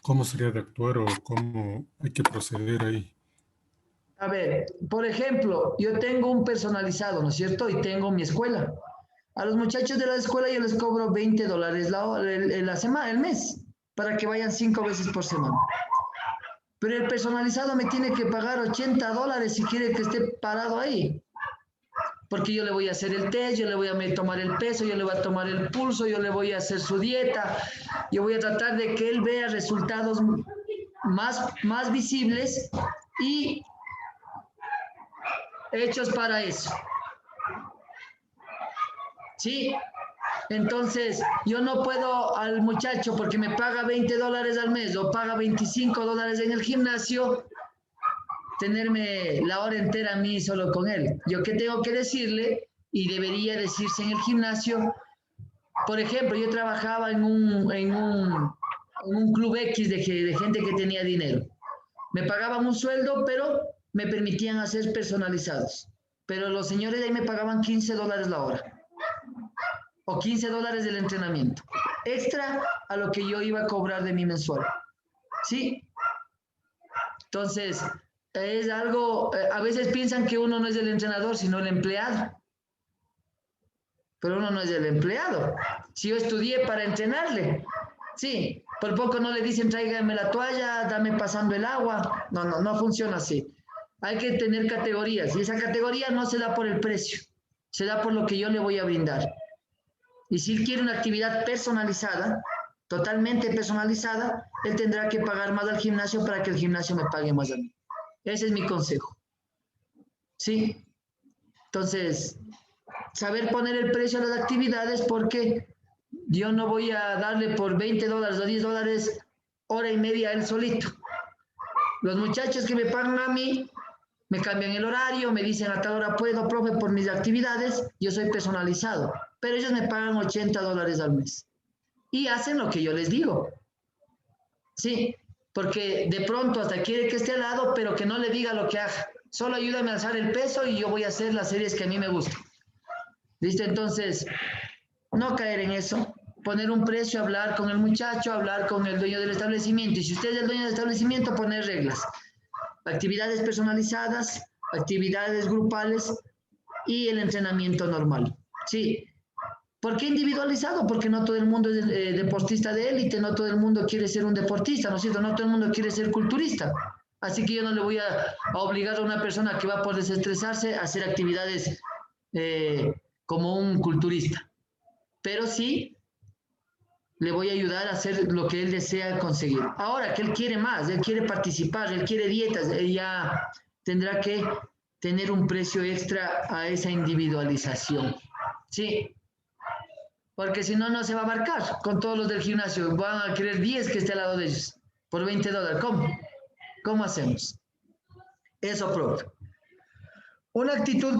¿cómo sería de actuar o cómo hay que proceder ahí? A ver, por ejemplo, yo tengo un personalizado, ¿no es cierto? Y tengo mi escuela. A los muchachos de la escuela yo les cobro $20 el mes, para que vayan 5 veces por semana. Pero el personalizado me tiene que pagar $80 si quiere que esté parado ahí. porque yo le voy a hacer el test, yo le voy a tomar el peso, yo le voy a tomar el pulso, yo le voy a hacer su dieta, yo voy a tratar de que él vea resultados más visibles y hechos para eso. ¿Sí? Entonces, yo no puedo al muchacho, porque me paga $20 al mes o paga $25 en el gimnasio, tenerme la hora entera a mí solo con él. Yo qué tengo que decirle, y debería decirse en el gimnasio. Por ejemplo, yo trabajaba en un club X de gente que tenía dinero. Me pagaban un sueldo, pero me permitían hacer personalizados. Pero los señores de ahí me pagaban $15 la hora. O $15 del entrenamiento. Extra a lo que yo iba a cobrar de mi mensual. ¿Sí? Entonces, es algo, a veces piensan que uno no es el entrenador, sino el empleado. Pero uno no es el empleado. Si yo estudié para entrenarle, sí, por poco no le dicen tráigame la toalla, dame pasando el agua. No funciona así. Hay que tener categorías, y esa categoría no se da por el precio, se da por lo que yo le voy a brindar. Y si él quiere una actividad personalizada, totalmente personalizada, él tendrá que pagar más al gimnasio para que el gimnasio me pague más a mí. Ese es mi consejo. ¿Sí? Entonces, saber poner el precio a las actividades, porque yo no voy a darle por $20 o $10 hora y media a él solito. Los muchachos que me pagan a mí, me cambian el horario, me dicen a tal hora puedo, profe, por mis actividades, yo soy personalizado. Pero ellos me pagan $80 al mes. Y hacen lo que yo les digo. Sí, porque de pronto hasta quiere que esté al lado, pero que no le diga lo que haga. Solo ayúdame a alzar el peso y yo voy a hacer las series que a mí me gustan. ¿Listo? Entonces, no caer en eso. Poner un precio, hablar con el muchacho, hablar con el dueño del establecimiento. Y si usted es el dueño del establecimiento, poner reglas. Actividades personalizadas, actividades grupales y el entrenamiento normal. Sí. ¿Por qué individualizado? Porque no todo el mundo es deportista de élite, no todo el mundo quiere ser un deportista, ¿no es cierto? No todo el mundo quiere ser culturista. Así que yo no le voy a obligar a una persona que va por desestresarse a hacer actividades como un culturista. Pero sí le voy a ayudar a hacer lo que él desea conseguir. Ahora que él quiere más, él quiere participar, él quiere dietas, él ya tendrá que tener un precio extra a esa individualización. Sí. Porque si no, no se va a abarcar con todos los del gimnasio. Van a querer 10 que esté al lado de ellos por $20. ¿Cómo? ¿Cómo hacemos? Eso, profe. Una actitud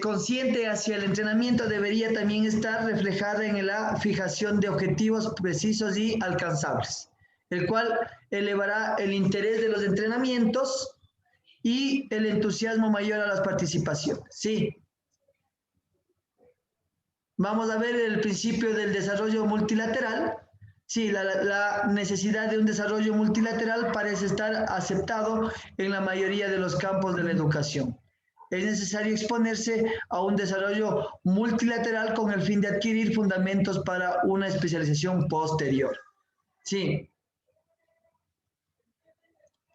consciente hacia el entrenamiento debería también estar reflejada en la fijación de objetivos precisos y alcanzables, el cual elevará el interés de los entrenamientos y el entusiasmo mayor a las participaciones. Sí. Vamos a ver el principio del desarrollo multilateral. Sí, la necesidad de un desarrollo multilateral parece estar aceptado en la mayoría de los campos de la educación. Es necesario exponerse a un desarrollo multilateral con el fin de adquirir fundamentos para una especialización posterior. Sí.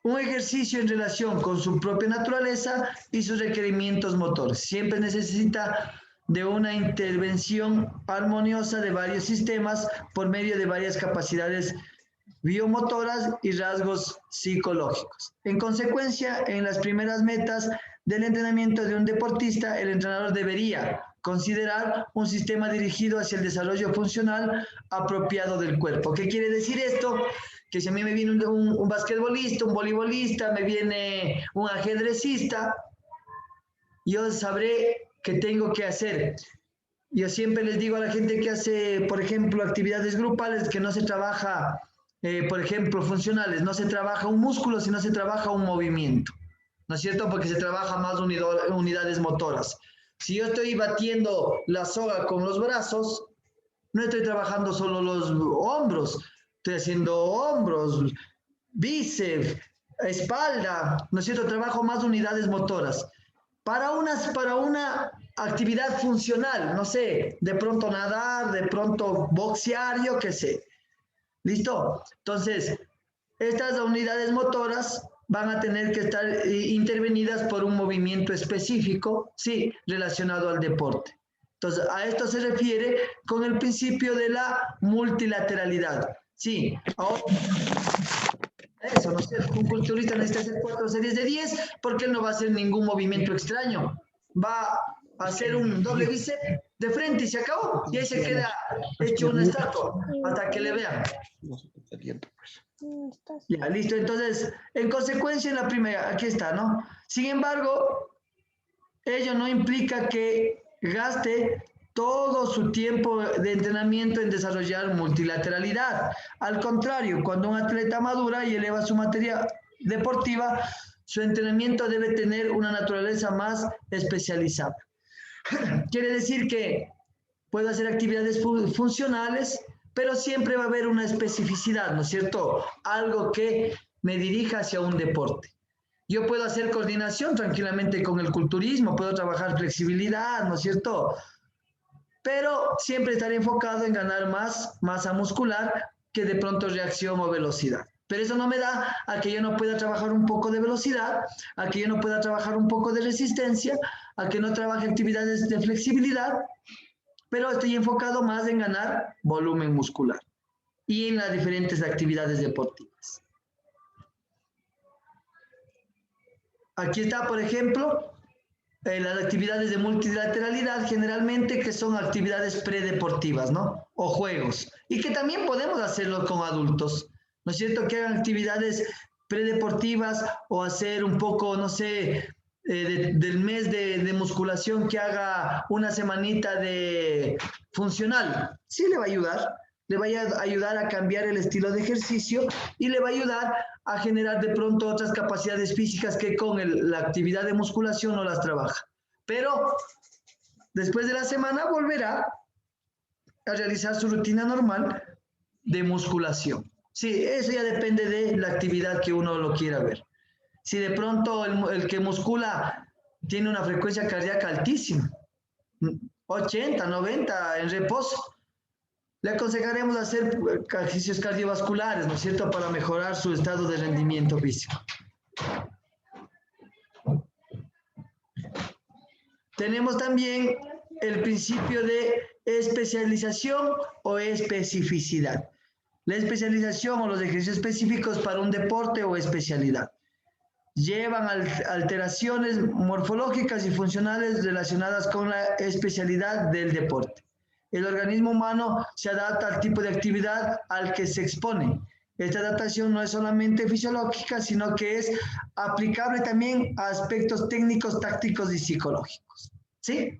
Un ejercicio en relación con su propia naturaleza y sus requerimientos motores. Siempre necesita de una intervención armoniosa de varios sistemas por medio de varias capacidades biomotoras y rasgos psicológicos. En consecuencia, en las primeras metas del entrenamiento de un deportista, el entrenador debería considerar un sistema dirigido hacia el desarrollo funcional apropiado del cuerpo. ¿Qué quiere decir esto? Que si a mí me viene un basquetbolista, un voleibolista, me viene un ajedrecista, yo sabré qué tengo que hacer. Yo siempre les digo a la gente que hace, por ejemplo, actividades grupales, que no se trabaja, por ejemplo, funcionales, no se trabaja un músculo, sino se trabaja un movimiento, ¿no es cierto? Porque se trabaja más unidades motoras. Si yo estoy batiendo la soga con los brazos, no estoy trabajando solo los hombros, estoy haciendo hombros, bíceps, espalda, ¿no es cierto? Trabajo más unidades motoras. Para una actividad funcional, no sé, de pronto nadar, de pronto boxear, yo qué sé. ¿Listo? Entonces, estas unidades motoras van a tener que estar intervenidas por un movimiento específico, sí, relacionado al deporte. Entonces, a esto se refiere con el principio de la multilateralidad. Sí, ahora, eso, ¿no es cierto? Un culturista necesita hacer 4 series de 10 porque él no va a hacer ningún movimiento extraño. Va a hacer un doble bíceps de frente y se acabó. Y ahí se queda hecho una estatua hasta que le vean. Ya, listo. Entonces, en consecuencia, en la primera, aquí está, ¿no? Sin embargo, ello no implica que gaste todo su tiempo de entrenamiento en desarrollar multilateralidad. Al contrario, cuando un atleta madura y eleva su materia deportiva, su entrenamiento debe tener una naturaleza más especializada. Quiere decir que puedo hacer actividades funcionales, pero siempre va a haber una especificidad, ¿no es cierto? Algo que me dirija hacia un deporte. Yo puedo hacer coordinación tranquilamente con el culturismo, puedo trabajar flexibilidad, ¿no es cierto? Pero siempre estaré enfocado en ganar más masa muscular que de pronto reacción o velocidad. Pero eso no me da a que yo no pueda trabajar un poco de velocidad, a que yo no pueda trabajar un poco de resistencia, a que no trabaje actividades de flexibilidad, pero estoy enfocado más en ganar volumen muscular y en las diferentes actividades deportivas. Aquí está, por ejemplo, las actividades de multilateralidad, generalmente que son actividades predeportivas, ¿no? O juegos. Y que también podemos hacerlo con adultos, ¿no es cierto? Que hagan actividades predeportivas o hacer un poco, no sé, del mes de musculación, que haga una semanita de funcional. Sí le va a ayudar. Le va a ayudar a cambiar el estilo de ejercicio y le va a ayudar a generar de pronto otras capacidades físicas que con la actividad de musculación no las trabaja. Pero después de la semana volverá a realizar su rutina normal de musculación. Sí, eso ya depende de la actividad que uno lo quiera ver. Si de pronto el que muscula tiene una frecuencia cardíaca altísima, 80, 90 en reposo, le aconsejaremos hacer ejercicios cardiovasculares, ¿no es cierto?, para mejorar su estado de rendimiento físico. Tenemos también el principio de especialización o especificidad. La especialización o los ejercicios específicos para un deporte o especialidad llevan alteraciones morfológicas y funcionales relacionadas con la especialidad del deporte. El organismo humano se adapta al tipo de actividad al que se expone. Esta adaptación no es solamente fisiológica, sino que es aplicable también a aspectos técnicos, tácticos y psicológicos. ¿Sí?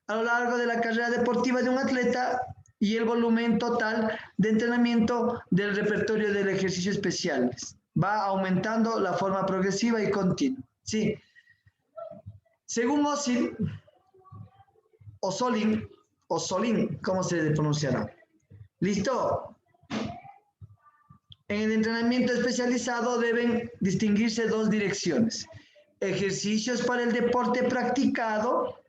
A lo largo de la carrera deportiva de un atleta y el volumen total de entrenamiento del repertorio del ejercicio especiales va aumentando la forma progresiva y continua. ¿Sí? Según Solin, ¿cómo se pronunciará? ¿Listo? En el entrenamiento especializado deben distinguirse 2 direcciones: ejercicios para el deporte practicado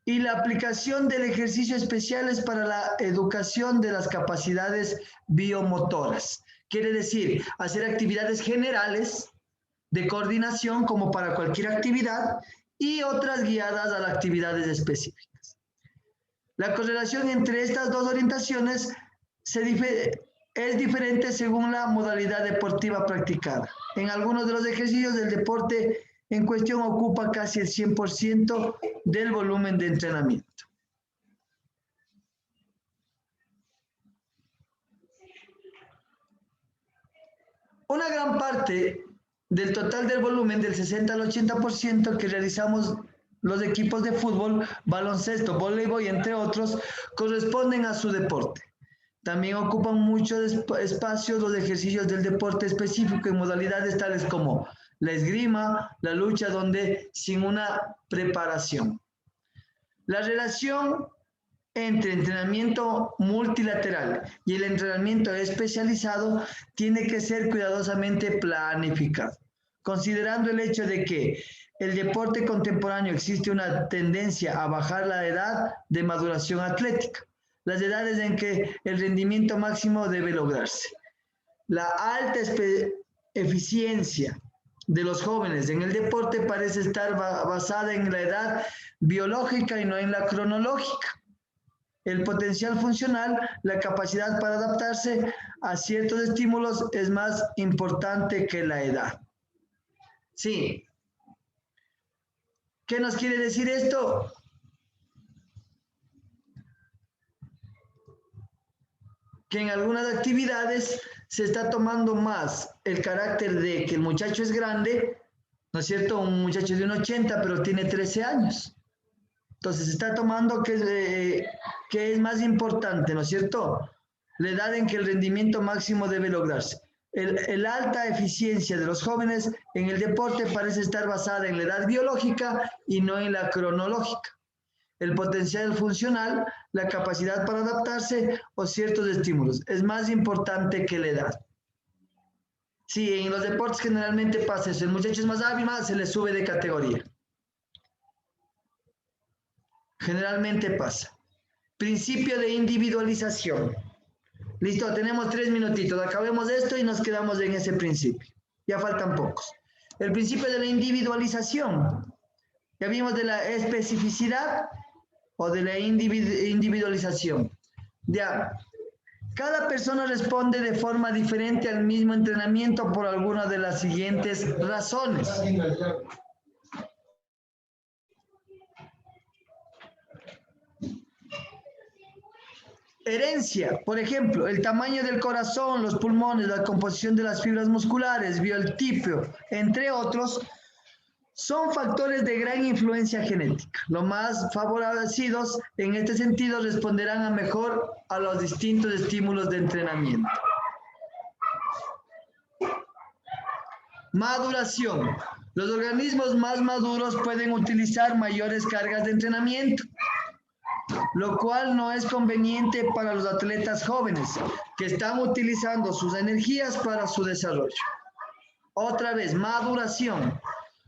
y la aplicación del ejercicio especiales para la educación de las capacidades biomotoras. Quiere decir, hacer actividades generales de coordinación como para cualquier actividad y otras guiadas a las actividades específicas. La correlación entre estas 2 orientaciones es diferente según la modalidad deportiva practicada. En algunos de los ejercicios del deporte en cuestión ocupa casi el 100% del volumen de entrenamiento. Una gran parte del total del volumen, del 60 al 80% que realizamos los equipos de fútbol, baloncesto, voleibol y entre otros, corresponden a su deporte. También ocupan mucho espacio los ejercicios del deporte específico en modalidades tales como la esgrima, la lucha, donde sin una preparación. La relación entre entrenamiento multilateral y el entrenamiento especializado tiene que ser cuidadosamente planificado, considerando el hecho de que el deporte contemporáneo existe una tendencia a bajar la edad de maduración atlética, las edades en que el rendimiento máximo debe lograrse. La alta eficiencia de los jóvenes en el deporte parece estar basada en la edad biológica y no en la cronológica. El potencial funcional, la capacidad para adaptarse a ciertos estímulos es más importante que la edad. Sí. ¿Qué nos quiere decir esto? Que en algunas actividades se está tomando más el carácter de que el muchacho es grande, ¿no es cierto? Un muchacho de 1,80 pero tiene 13 años. Entonces se está tomando que es más importante, ¿no es cierto? La edad en que el rendimiento máximo debe lograrse. La alta eficiencia de los jóvenes en el deporte parece estar basada en la edad biológica y no en la cronológica. El potencial funcional, la capacidad para adaptarse o ciertos estímulos es más importante que la edad. Sí, en los deportes generalmente pasa eso. El muchacho es más hábil, más se le sube de categoría. Generalmente pasa. Principio de individualización. Listo, tenemos 3 minutitos. Acabemos esto y nos quedamos en ese principio. Ya faltan pocos. El principio de la individualización. Ya vimos de la especificidad o de la individualización. Ya. Cada persona responde de forma diferente al mismo entrenamiento por alguna de las siguientes razones. Herencia, por ejemplo, el tamaño del corazón, los pulmones, la composición de las fibras musculares, biotipo, entre otros, son factores de gran influencia genética. Los más favorecidos en este sentido responderán a mejor a los distintos estímulos de entrenamiento. Maduración. Los organismos más maduros pueden utilizar mayores cargas de entrenamiento, lo cual no es conveniente para los atletas jóvenes que están utilizando sus energías para su desarrollo. Otra vez, maduración.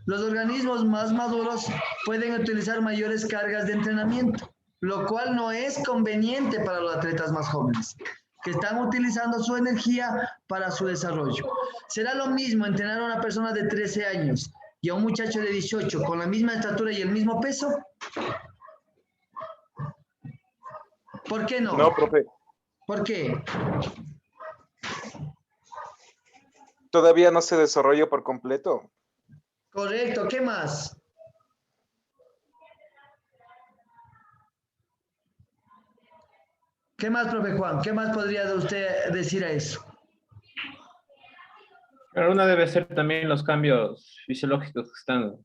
Los organismos más maduros pueden utilizar mayores cargas de entrenamiento, lo cual no es conveniente para los atletas más jóvenes que están utilizando su energía para su desarrollo. ¿Será lo mismo entrenar a una persona de 13 años y a un muchacho de 18 con la misma estatura y el mismo peso? ¿Por qué no? No, profe. ¿Por qué? Todavía no se desarrolló por completo. Correcto, ¿qué más? ¿Qué más, profe Juan? ¿Qué más podría usted decir a eso? Pero una debe ser también los cambios fisiológicos que están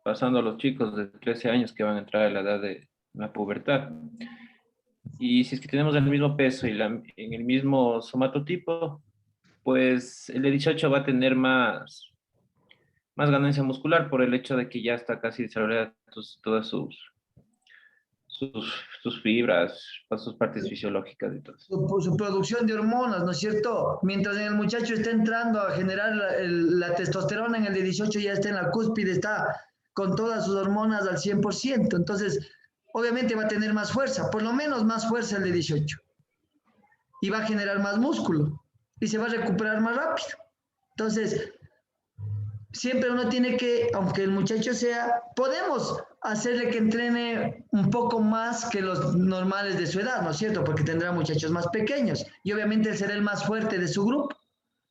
pasando a los chicos de 13 años que van a entrar a la edad de la pubertad. Y si es que tenemos el mismo peso y en el mismo somatotipo, pues el de 18 va a tener más ganancia muscular por el hecho de que ya está casi desarrollada todas sus fibras, sus partes fisiológicas y todo eso. Su producción de hormonas, ¿no es cierto? Mientras en el muchacho está entrando a generar la testosterona, en el de 18 ya está en la cúspide, está con todas sus hormonas al 100%. Entonces, obviamente va a tener más fuerza, por lo menos más fuerza el de 18. Y va a generar más músculo. Y se va a recuperar más rápido. Entonces, siempre uno tiene que, aunque el muchacho sea, podemos hacerle que entrene un poco más que los normales de su edad, ¿no es cierto? Porque tendrá muchachos más pequeños y obviamente él será el más fuerte de su grupo,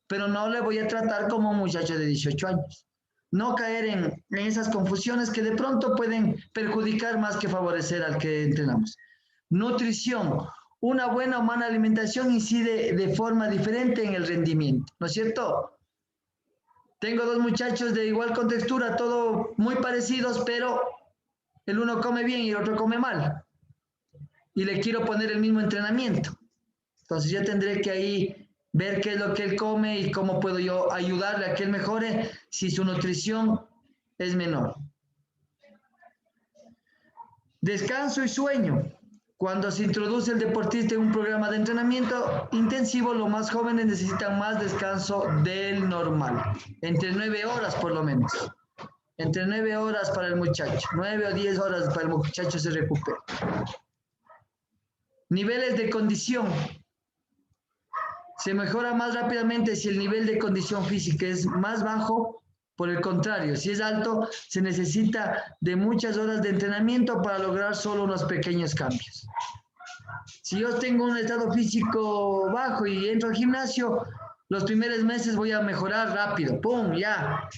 pero no le voy a tratar como un muchacho de 18 años. No caer en esas confusiones que de pronto pueden perjudicar más que favorecer al que entrenamos. Nutrición. Una buena o mala alimentación incide de forma diferente en el rendimiento, ¿no es cierto? Tengo 2 muchachos de igual contextura, todos muy parecidos, pero el uno come bien y el otro come mal. Y le quiero poner el mismo entrenamiento. Entonces yo tendré que ahí ver qué es lo que él come y cómo puedo yo ayudarle a que él mejore si su nutrición es menor. Descanso y sueño. Cuando se introduce el deportista en un programa de entrenamiento intensivo, los más jóvenes necesitan más descanso del normal, entre 9 horas por lo menos. Entre 9 horas para el muchacho, 9 o 10 horas para el muchacho se recupera. Niveles de condición. Se mejora más rápidamente si el nivel de condición física es más bajo, Por el contrario, si es alto, se necesita de muchas horas de entrenamiento para lograr solo unos pequeños cambios. Si yo tengo un estado físico bajo y entro al gimnasio, los primeros meses voy a mejorar rápido, ¡pum!, ya.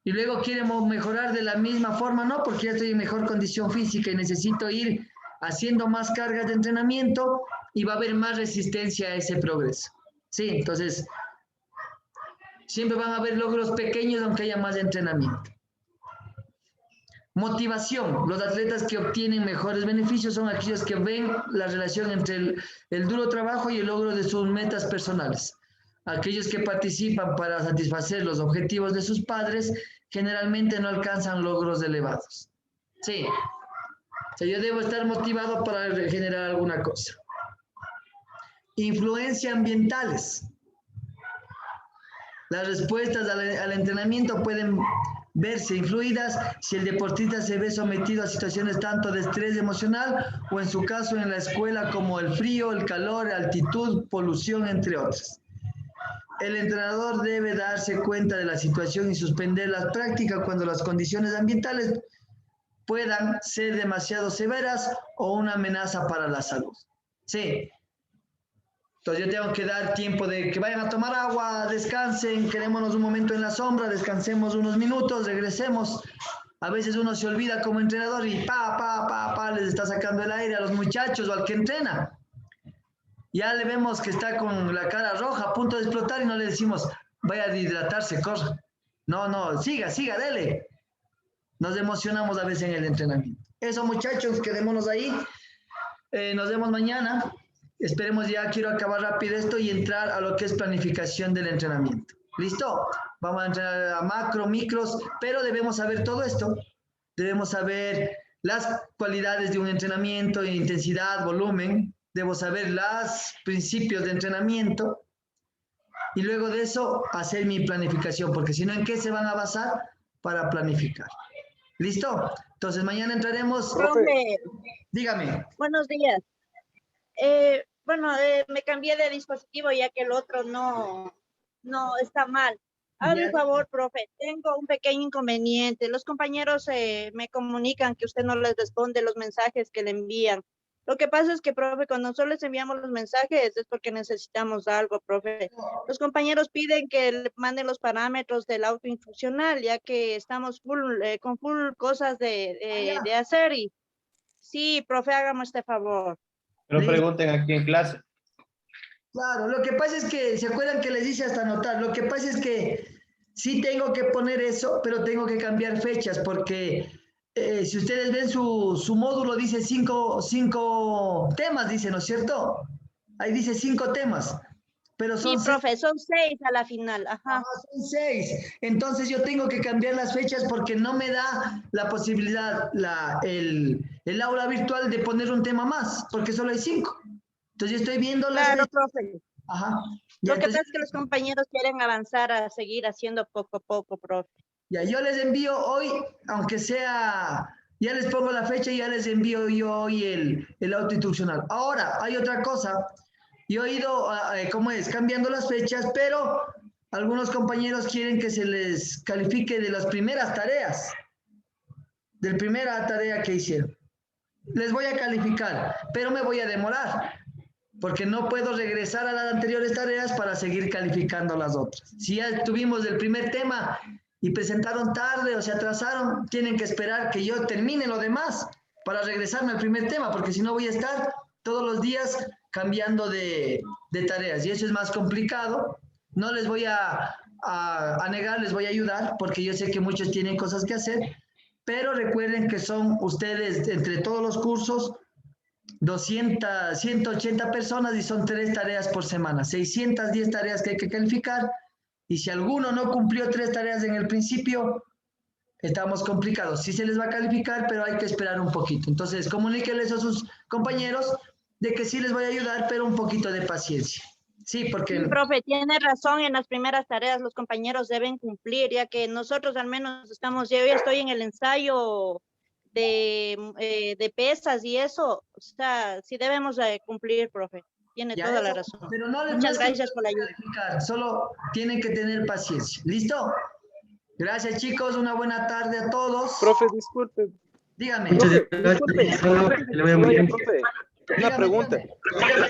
Y luego queremos mejorar de la misma forma, no, porque ya estoy en mejor condición física y necesito ir haciendo más cargas de entrenamiento y va a haber más resistencia a ese progreso. Sí, entonces, siempre van a haber logros pequeños aunque haya más entrenamiento. Motivación. Los atletas que obtienen mejores beneficios son aquellos que ven la relación entre el duro trabajo y el logro de sus metas personales. Aquellos que participan para satisfacer los objetivos de sus padres generalmente no alcanzan logros elevados. Sí. O sea, yo debo estar motivado para generar alguna cosa. Influencia ambientales. Las respuestas al entrenamiento pueden verse influidas si el deportista se ve sometido a situaciones tanto de estrés emocional o en su caso en la escuela como el frío, el calor, altitud, polución, entre otras. El entrenador debe darse cuenta de la situación y suspender las prácticas cuando las condiciones ambientales puedan ser demasiado severas o una amenaza para la salud. Sí. Entonces yo tengo que dar tiempo de que vayan a tomar agua, descansen, quedémonos un momento en la sombra, descansemos unos minutos, regresemos. A veces uno se olvida como entrenador y les está sacando el aire a los muchachos o al que entrena. Ya le vemos que está con la cara roja, a punto de explotar y no le decimos, vaya a hidratarse, corra. No, siga, dele. Nos emocionamos a veces en el entrenamiento. Eso, muchachos, quedémonos ahí. Nos vemos mañana. Esperemos ya, quiero acabar rápido esto y entrar a lo que es planificación del entrenamiento. ¿Listo? Vamos a entrenar a macro, micros, pero debemos saber todo esto. Debemos saber las cualidades de un entrenamiento, intensidad, volumen. Debo saber los principios de entrenamiento y luego de eso hacer mi planificación, porque si no, ¿en qué se van a basar para planificar? ¿Listo? Entonces mañana entraremos. Profe, dígame. Buenos días. Me cambié de dispositivo ya que el otro no está mal. Hazme un favor, profe, tengo un pequeño inconveniente. Los compañeros me comunican que usted no les responde los mensajes que le envían. Lo que pasa es que, profe, cuando nosotros les enviamos los mensajes es porque necesitamos algo, profe. Los compañeros piden que le manden los parámetros del auto instruccional, ya que estamos con full cosas de hacer. Y sí, profe, hágame este favor. Pero pregunten aquí en clase. Claro, lo que pasa es que, ¿se acuerdan que les dice hasta anotar? Lo que pasa es que sí tengo que poner eso, pero tengo que cambiar fechas, porque si ustedes ven su módulo, dice cinco temas, dice, ¿no es cierto? Ahí dice 5 temas. Pero son sí, profe, son 6 a la final. Ajá. Son 6. Entonces yo tengo que cambiar las fechas porque no me da la posibilidad el aula virtual de poner un tema más, porque solo hay 5. Entonces yo estoy viendo las fechas. Profe. Ajá. Lo que pasa es que los compañeros quieren avanzar a seguir haciendo poco a poco, profe. Ya, yo les envío hoy, aunque sea, ya les pongo la fecha y ya les envío yo hoy el auto instruccional. Ahora, hay otra cosa. Yo he ido, cambiando las fechas, pero algunos compañeros quieren que se les califique de las primeras tareas, de la primera tarea que hicieron. Les voy a calificar, pero me voy a demorar, porque no puedo regresar a las anteriores tareas para seguir calificando las otras. Si ya tuvimos el primer tema y presentaron tarde o se atrasaron, tienen que esperar que yo termine lo demás para regresarme al primer tema, porque si no voy a estar todos los días cambiando de tareas y eso es más complicado. No les voy a negar, les voy a ayudar porque yo sé que muchos tienen cosas que hacer, pero recuerden que son ustedes entre todos los cursos 180 personas y son 3 tareas por semana, 610 tareas que hay que calificar y si alguno no cumplió 3 tareas en el principio, estamos complicados. Sí se les va a calificar, pero hay que esperar un poquito. Entonces, comuníquenles a sus compañeros de que sí les voy a ayudar, pero un poquito de paciencia. Sí, porque... Sí, profe, tiene razón, en las primeras tareas los compañeros deben cumplir, ya que nosotros al menos yo ya estoy en el ensayo de pesas y eso, o sea, sí debemos cumplir, profe. Tiene toda la razón. Pero no les Muchas gracias por la ayuda. Solo tienen que tener paciencia. ¿Listo? Gracias, chicos. Una buena tarde a todos. Profe, disculpe. Dígame. Profe, disculpe. Oye, profe, una Dígame, pregunta.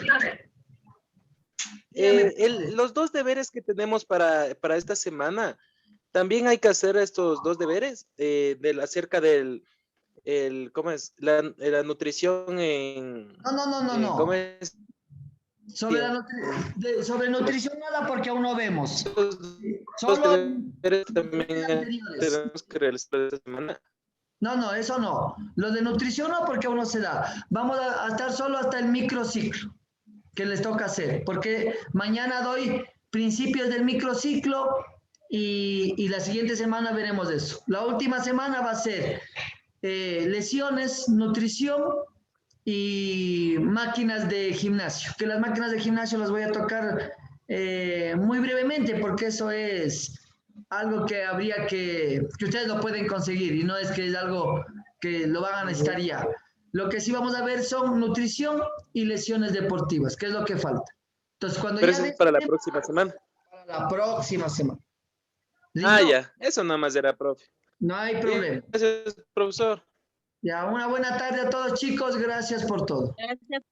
dígame. Los 2 deberes que tenemos para esta semana, ¿también hay que hacer estos 2 deberes acerca del, ¿cómo es? La nutrición en... No. ¿Cómo es? Sobre nutrición nada porque aún no vemos. Los Solo deberes también tenemos que realizar esta semana. No, eso no. Lo de nutrición no porque aún no se da. Vamos a estar solo hasta el microciclo que les toca hacer, porque mañana doy principios del microciclo y la siguiente semana veremos eso. La última semana va a ser lesiones, nutrición y máquinas de gimnasio, que las máquinas de gimnasio las voy a tocar muy brevemente porque eso es algo que habría que ustedes lo pueden conseguir y no es que es algo que lo van a necesitar ya. Lo que sí vamos a ver son nutrición y lesiones deportivas, que es lo que falta. Entonces, cuando Pero ya eso es para la próxima semana. para la próxima semana. ¿Listo? Ah, ya. Eso nada más era, profe. No hay problema. Gracias, profesor. Ya, una buena tarde a todos, chicos. Gracias por todo. Gracias.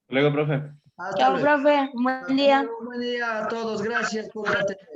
Luego, profe. Hasta Chao, luego. profe. Buen día. Buen día a todos. Gracias por la atención.